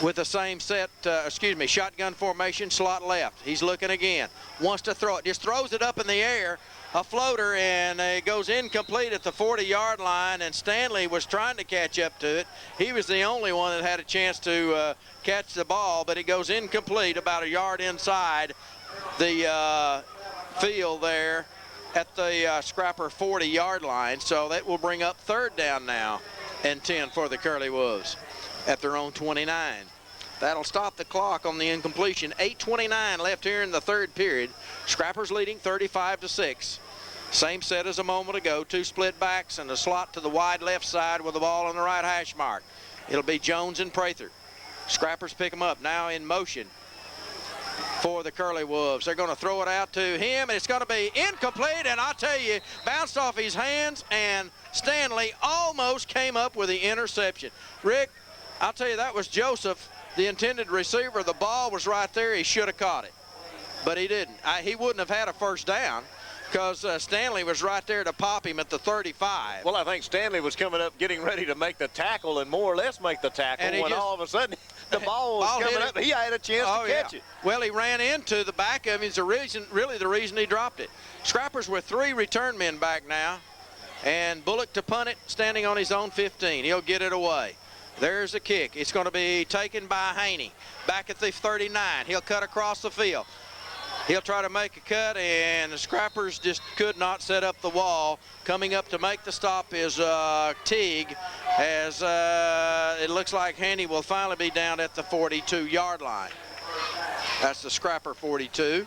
With the same set, shotgun formation, slot left. He's looking again. Wants to throw it. Just throws it up in the air. A floater, and it goes incomplete at the 40-yard line, and Stanley was trying to catch up to it. He was the only one that had a chance to catch the ball, but it goes incomplete about a yard inside the field there at the Scrapper 40-yard line. So that will bring up 3rd down now and 10 for the Curley Wolves at their own 29. That'll stop the clock on the incompletion. 8:29 left here in the 3rd period. Scrappers leading 35-6. Same set as a moment ago. 2 split backs and a slot to the wide left side with the ball on the right hash mark. It'll be Jones and Prather. Scrappers pick them up now in motion for the Curley Wolves. They're going to throw it out to him, and it's going to be incomplete, and I tell you, bounced off his hands, and Stanley almost came up with the interception. Rick, I'll tell you, that was Joseph, the intended receiver. The ball was right there. He should have caught it, but he didn't. He wouldn't have had a first down because Stanley was right there to pop him at the 35. Well, I think Stanley was coming up getting ready to make the tackle and more or less make the tackle, and when all of a sudden the ball was coming up. He had a chance to catch it. Well, he ran into the back of him. It's really the reason he dropped it. Scrappers with 3 return men back now, and Bullock to punt it, standing on his own 15. He'll get it away. There's a kick. It's going to be taken by Haney. Back at the 39. He'll cut across the field. He'll try to make a cut, and the Scrappers just could not set up the wall. Coming up to make the stop is Teague, as it looks like Haney will finally be down at the 42-yard line. That's the Scrapper 42,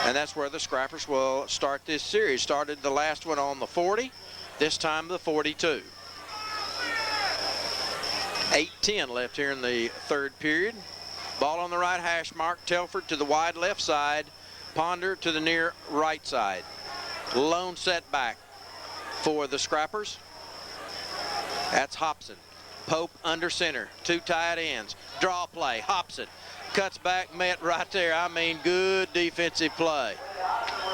and that's where the Scrappers will start this series. Started the last one on the 40, this time the 42. 8:10 left here in the 3rd period. Ball on the right hash mark. Telford to the wide left side. Ponder to the near right side. Lone setback for the Scrappers. That's Hobson. Pope under center. 2 tight ends. Draw play. Hobson cuts back, met right there. I mean, good defensive play.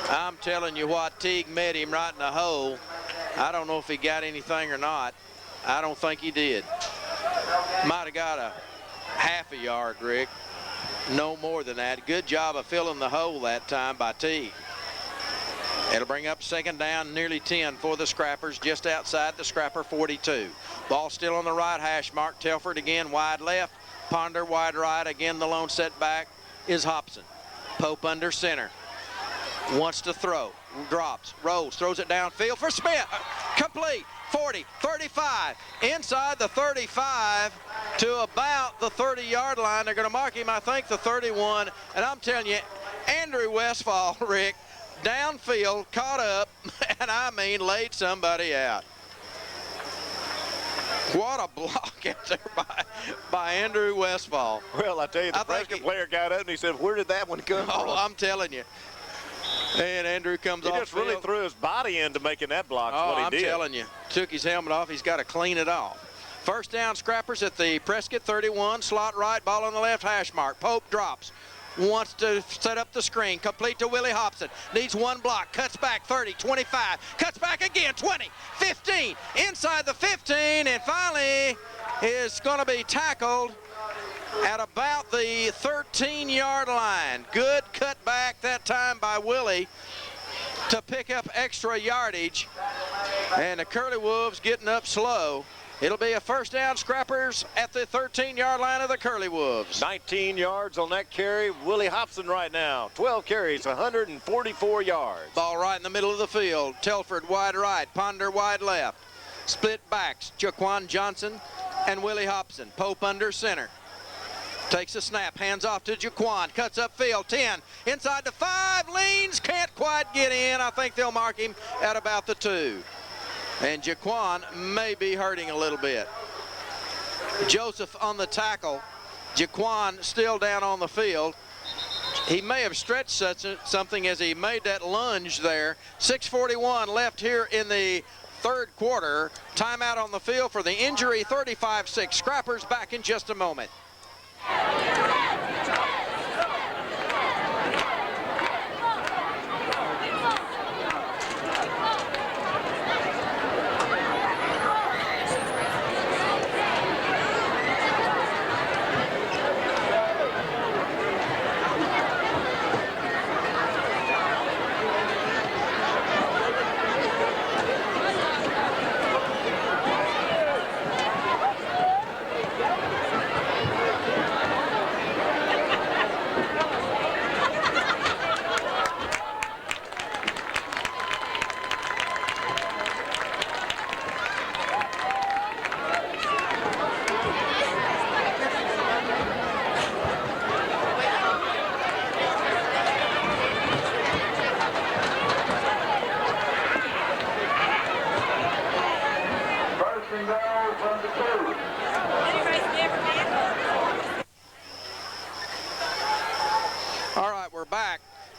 I'm telling you what, Teague met him right in the hole. I don't know if he got anything or not. I don't think he did. Might have got a half a yard, Rick. No more than that. Good job of filling the hole that time by Teague. It'll bring up second down, nearly 10 for the Scrappers, just outside the Scrapper 42. Ball still on the right hash mark. Telford again wide left. Ponder wide right. Again, the lone setback is Hobson. Pope under center. Wants to throw. Drops. Rolls. Throws it downfield for Smith. Complete. 40, 35. Inside the 35 to about the 30-yard line. They're going to mark him, I think, the 31. And I'm telling you, Andrew Westfall, Rick, downfield, caught up, and I mean laid somebody out. What a block out there by Andrew Westfall. Well, I tell you, the Prescott player got up and he said, where did that one come from? I'm telling you. And Andrew comes off. He just really threw his body into making that block. What he did. I'm telling you. Took his helmet off. He's got to clean it off. First down, Scrappers at the Prescott 31. Slot right, ball on the left hash mark. Pope drops. Wants to set up the screen, complete to Willie Hobson. Needs one block, cuts back 30, 25, cuts back again, 20, 15, inside the 15, and finally is going to be tackled at about the 13-yard line. Good cutback that time by Willie to pick up extra yardage, and the Curley Wolves getting up slow. It'll be a first down, Scrappers at the 13-yard line of the Curley Wolves. 19 yards on that carry. Willie Hobson right now. 12 carries, 144 yards. Ball right in the middle of the field. Telford wide right, Ponder wide left. Split backs, Jaquan Johnson and Willie Hobson. Pope under center. Takes a snap, hands off to Jaquan, cuts up field, 10, inside the 5, leans, can't quite get in. I think they'll mark him at about the 2. And Jaquan may be hurting a little bit. Joseph on the tackle. Jaquan still down on the field. He may have stretched something as he made that lunge there. 6:41 left here in the third quarter. Timeout on the field for the injury. 35-6. Scrappers back in just a moment.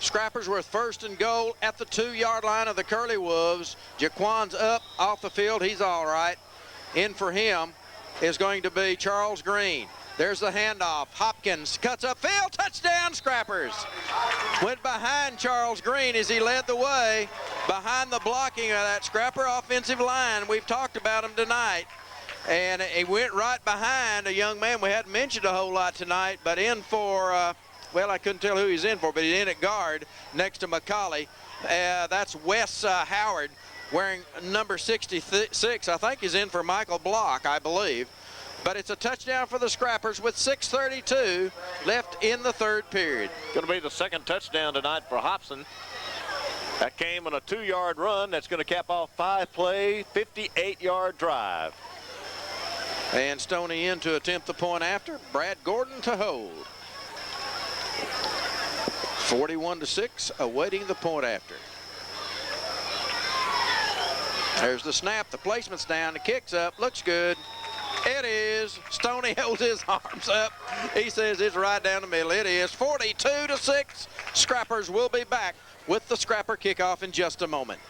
Scrappers with first and goal at the 2-yard line of the Curley Wolves. Jaquan's up off the field. He's all right. In for him is going to be Charles Green. There's the handoff. Hopkins cuts upfield. Touchdown, Scrappers. Went behind Charles Green as he led the way behind the blocking of that Scrapper offensive line. We've talked about him tonight. And he went right behind a young man we hadn't mentioned a whole lot tonight, but in for well, I couldn't tell who he's in for, but he's in at guard next to McCauley. That's Wes Howard wearing number 66. I think he's in for Michael Block, I believe. But it's a touchdown for the Scrappers with 6:32 left in the third period. Going to be the second touchdown tonight for Hobson. That came on a 2-yard run. That's going to cap off 5-play, 58-yard drive. And Stoney in to attempt the point after. Brad Gordon to hold. 41-6, awaiting the point after. There's the snap, the placement's down, the kick's up, looks good. It is. Stoney holds his arms up. He says it's right down the middle. It is 42-6. Scrappers will be back with the Scrapper kickoff in just a moment.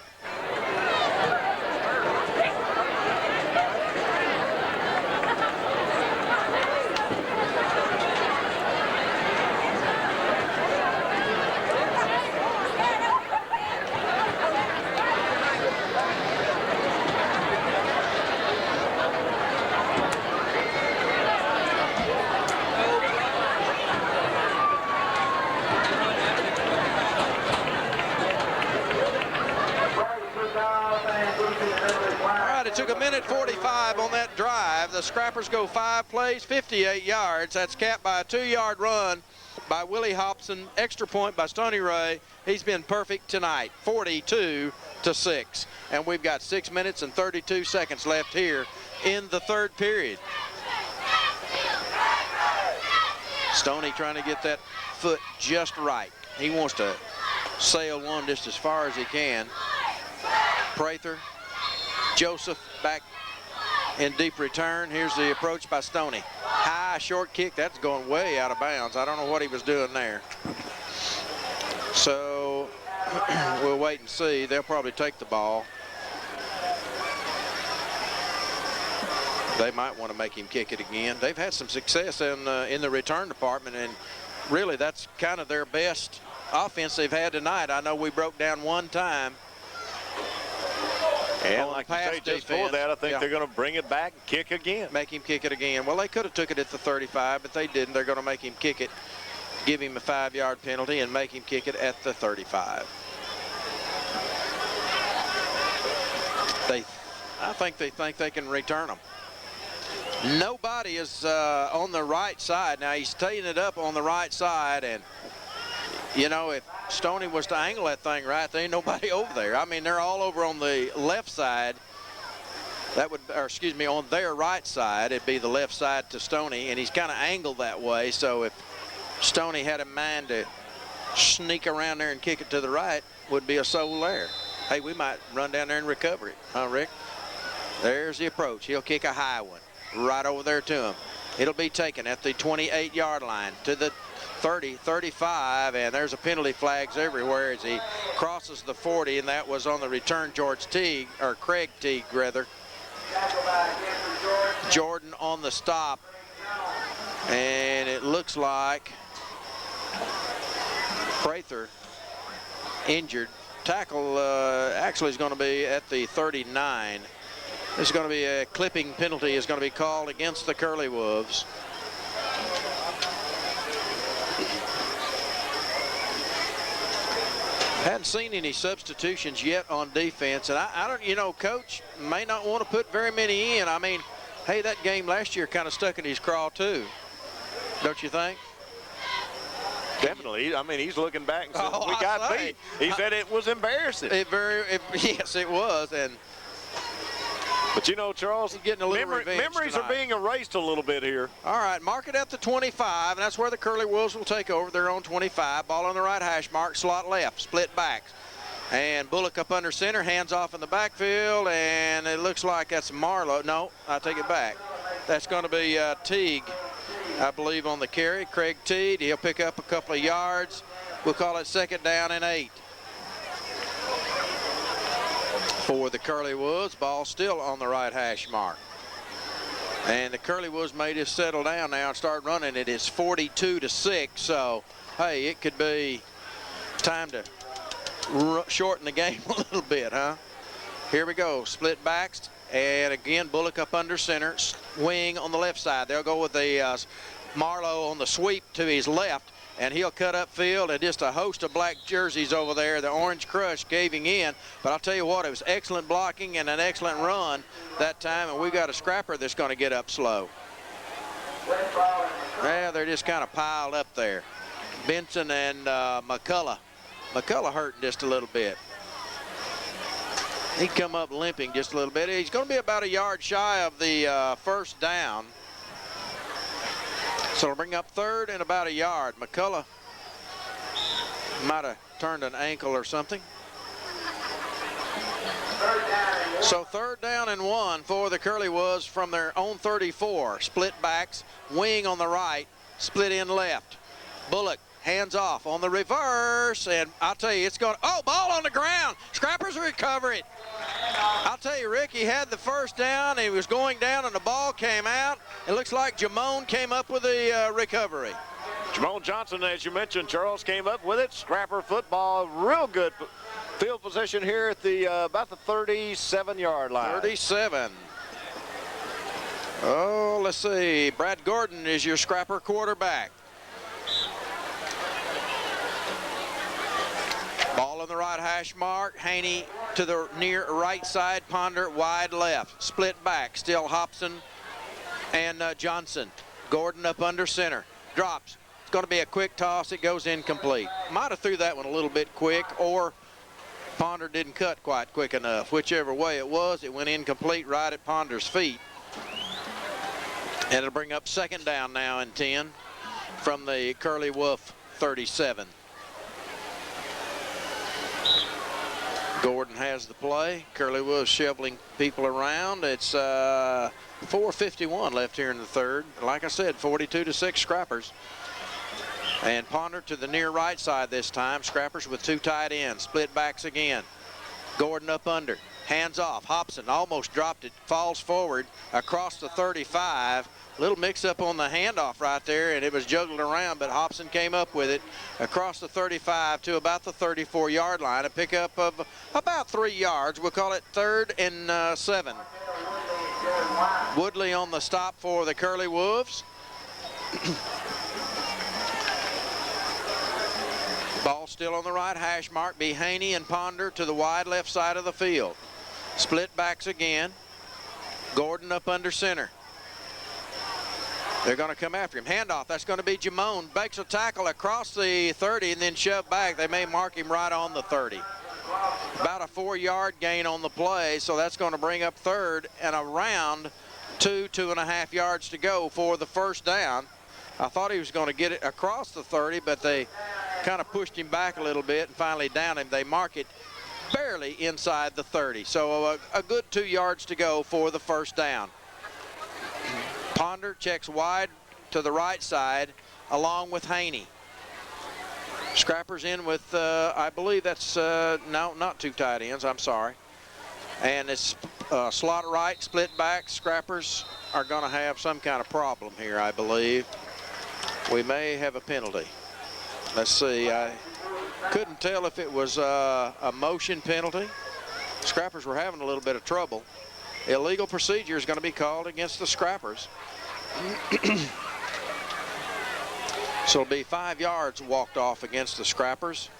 35 on that drive. The Scrappers go 5 plays, 58 yards. That's capped by a 2-yard run by Willie Hobson. Extra point by Stony Ray. He's been perfect tonight, 42-6. And we've got 6 minutes and 32 seconds left here in the third period. Stoney trying to get that foot just right. He wants to sail one just as far as he can. Prather, Joseph back in deep return. Here's the approach by Stoney. High short kick. That's going way out of bounds. I don't know what he was doing there. So we'll wait and see. They'll probably take the ball. They might want to make him kick it again. They've had some success in the return department, and really that's kind of their best offense they've had tonight. I know we broke down one time. And like you say, just for that, I think they're going to bring it back and kick again. Make him kick it again. Well, they could have took it at the 35, but they didn't. They're going to make him kick it, give him a 5-yard penalty, and make him kick it at the 35. I think they can return them. Nobody is on the right side. Now, he's teeing it up on the right side, and, you know, if Stoney was to angle that thing right, there ain't nobody over there. I mean, they're all over on the left side. That would, or excuse me, on their right side, it'd be the left side to Stoney, and he's kind of angled that way. So if Stoney had in mind to sneak around there and kick it to the right, would be a soul there. Hey, we might run down there and recover it, huh, Rick? There's the approach. He'll kick a high one right over there to him. It'll be taken at the 28-yard line to the 30, 35, and there's a penalty flags everywhere as he crosses the 40, and that was on the return. Craig Teague, rather. Jordan on the stop, and it looks like Prather injured. Tackle actually is going to be at the 39. There's going to be a clipping penalty is going to be called against the Curley Wolves. Hadn't seen any substitutions yet on defense, and I don't, you know, Coach may not want to put very many in. I mean, hey, that game last year kind of stuck in his craw too, don't you think? Definitely. I mean, he's looking back and said, we got beat. He said it was embarrassing. Yes, it was. But, you know, Charles, getting a little memories are being erased a little bit here. All right, mark it at the 25, and that's where the Curley Wolves will take over. They're on 25. Ball on the right hash mark, slot left, split backs. And Bullock up under center, hands off in the backfield, and it looks like that's Marlowe. No, I take it back. That's going to be Teague, I believe, on the carry. Craig Teague, he'll pick up a couple of yards. We'll call it 2nd down and 8. For the Curley Wolves, ball still on the right hash mark. And the Curley Wolves may just settle down now and start running. It is 42-6, so, hey, it could be time to shorten the game a little bit, huh? Here we go, split backs, and again, Bullock up under center, wing on the left side. They'll go with the Marlowe on the sweep to his left, and he'll cut up field, and just a host of black jerseys over there. The Orange Crush caving in. But I'll tell you what, it was excellent blocking and an excellent run that time, and we've got a scrapper that's going to get up slow. Yeah, they're just kind of piled up there. Benson and McCullough. McCullough hurting just a little bit. He'd come up limping just a little bit. He's going to be about a yard shy of the first down. So it'll bring up 3rd and about a yard. McCullough might have turned an ankle or something. So 3rd down and 1 for the Curley Wolves from their own 34. Split backs, wing on the right, split in left. Bullock hands off on the reverse, and I'll tell you, it's going, oh, ball on the ground. Scrappers recover it. I'll tell you, Rick, he had the first down, he was going down, and the ball came out. It looks like Jamone came up with the recovery. Jamone Johnson, as you mentioned, Charles, came up with it. Scrapper football, real good field position here at the about the 37-yard line. 37. Oh, let's see. Brad Gordon is your Scrapper quarterback. Ball on the right hash mark. Haney to the near right side, Ponder wide left. Split back, still Hobson and Johnson. Gordon up under center. Drops. It's going to be a quick toss. It goes incomplete. Might have threw that one a little bit quick, or Ponder didn't cut quite quick enough. Whichever way it was, it went incomplete right at Ponder's feet. And it'll bring up second down now and 10 from the Curley Wolf 37. Gordon has the play. Curley Wolf shoveling people around. It's 4:51 left here in the third. Like I said, 42-6 Scrappers. And Ponder to the near right side this time. Scrappers with two tight ends. Split backs again. Gordon up under. Hands off. Hobson almost dropped it. Falls forward across the 35. Little mix-up on the handoff right there, and it was juggled around, but Hobson came up with it across the 35 to about the 34-yard line. A pickup of about 3 yards. We'll call it 3rd and 7. Woodley on the stop for the Curley Wolves. Ball still on the right hash mark. Be Haney and Ponder to the wide left side of the field. Split backs again. Gordon up under center. They're going to come after him. Handoff. That's going to be Jamone. Bakes a tackle across the 30 and then shove back. They may mark him right on the 30. About a 4-yard gain on the play, so that's going to bring up third and around 2.5 yards to go for the first down. I thought he was going to get it across the 30, but they kind of pushed him back a little bit and finally downed him. They mark it barely inside the 30. So a good 2 yards to go for the first down. Ponder checks wide to the right side along with Haney. Scrappers in with, I believe that's, no, not two tight ends, I'm sorry. And it's slot right, split back. Scrappers are going to have some kind of problem here, I believe. We may have a penalty. Let's see. I couldn't tell if it was a motion penalty. Scrappers were having a little bit of trouble. Illegal procedure is going to be called against the Scrappers. So it'll be 5 yards walked off against the Scrappers.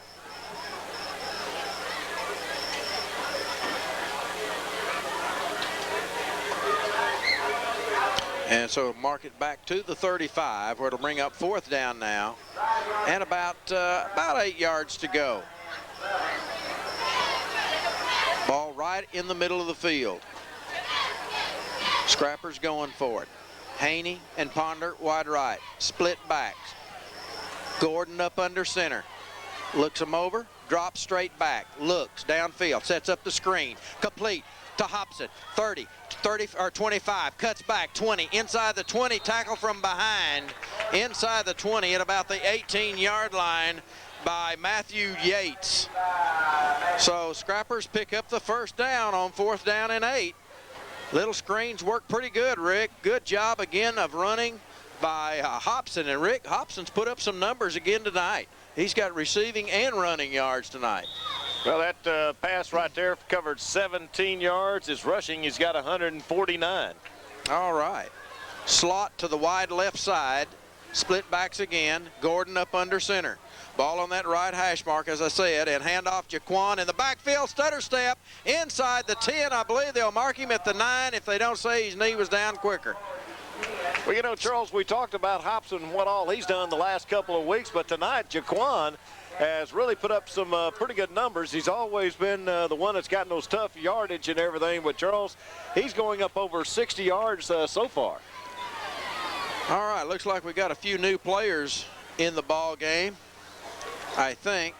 And so mark it back to the 35, where it'll bring up fourth down now, and about 8 yards to go. Ball right in the middle of the field. Scrappers going for it. Haney and Ponder wide right. Split backs. Gordon up under center. Looks him over. Drops straight back. Looks downfield. Sets up the screen. Complete to Hobson. 30 or 25. Cuts back. 20. Inside the 20. Tackle from behind. Inside the 20 at about the 18-yard line by Matthew Yates. So Scrappers pick up the first down on 4th down and 8. Little screens work pretty good, Rick. Good job again of running by Hobson. And Rick, Hobson's put up some numbers again tonight. He's got receiving and running yards tonight. Well, that pass right there covered 17 yards. His rushing, he's got 149. All right. Slot to the wide left side. Split backs again. Gordon up under center. Ball on that right hash mark, as I said, and handoff Jaquan in the backfield. Stutter step inside the 10. I believe they'll mark him at the 9 if they don't say his knee was down quicker. Well, you know, Charles, we talked about Hobson and what all he's done the last couple of weeks, but tonight Jaquan has really put up some pretty good numbers. He's always been the one that's gotten those tough yardage and everything, but Charles, he's going up over 60 yards so far. All right, looks like we got a few new players in the ball game, I think.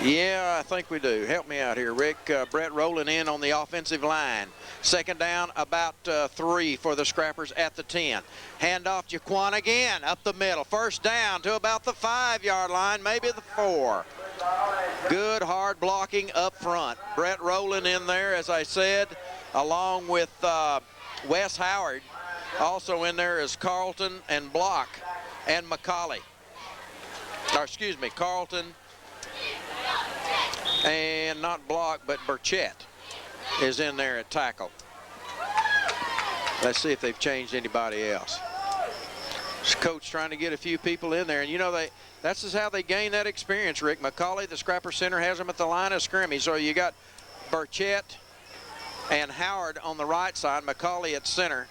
Yeah, I think we do. Help me out here, Rick. Brett rolling in on the offensive line. Second down, about 3 for the Scrappers at the 10. Handoff Jaquan again, up the middle. First down to about the 5-yard line, maybe the 4. Good hard blocking up front. Brett rolling in there, as I said, along with Wes Howard. Also in there is Carlton and Block and McCauley. Or excuse me, Carlton and not Block, but Burchett is in there at tackle. Let's see if they've changed anybody else. Coach trying to get a few people in there, and you know that's just how they gain that experience. Rick McCauley, the scrapper center, has them at the line of scrimmage. So you got Burchett and Howard on the right side, McCauley at center.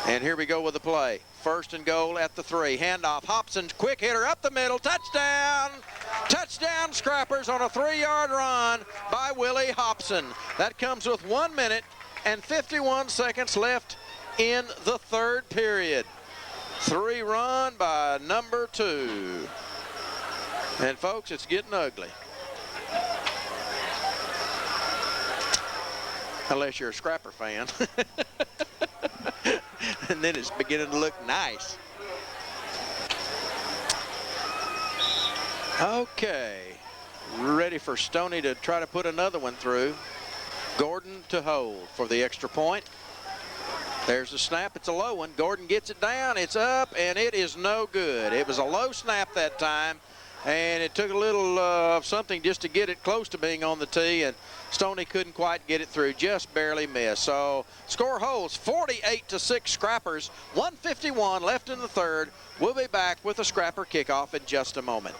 And here we go with the play. 1st and goal at the 3. Handoff. Hobson, quick hitter up the middle. Touchdown! Touchdown, Scrappers on a 3-yard run by Willie Hobson. That comes with 1 minute and 51 seconds left in the 3rd period. 3 run by number 2. And folks, it's getting ugly. Unless you're a Scrapper fan. And then it's beginning to look nice. Okay, ready for Stoney to try to put another one through. Gordon to hold for the extra point. There's the snap. It's a low one. Gordon gets it down. It's up, and it is no good. It was a low snap that time, and it took a little of something just to get it close to being on the tee, and Stoney couldn't quite get it through, just barely missed. So score holds 48-6 Scrappers, 1:51 left in the 3rd. We'll be back with a Scrapper kickoff in just a moment.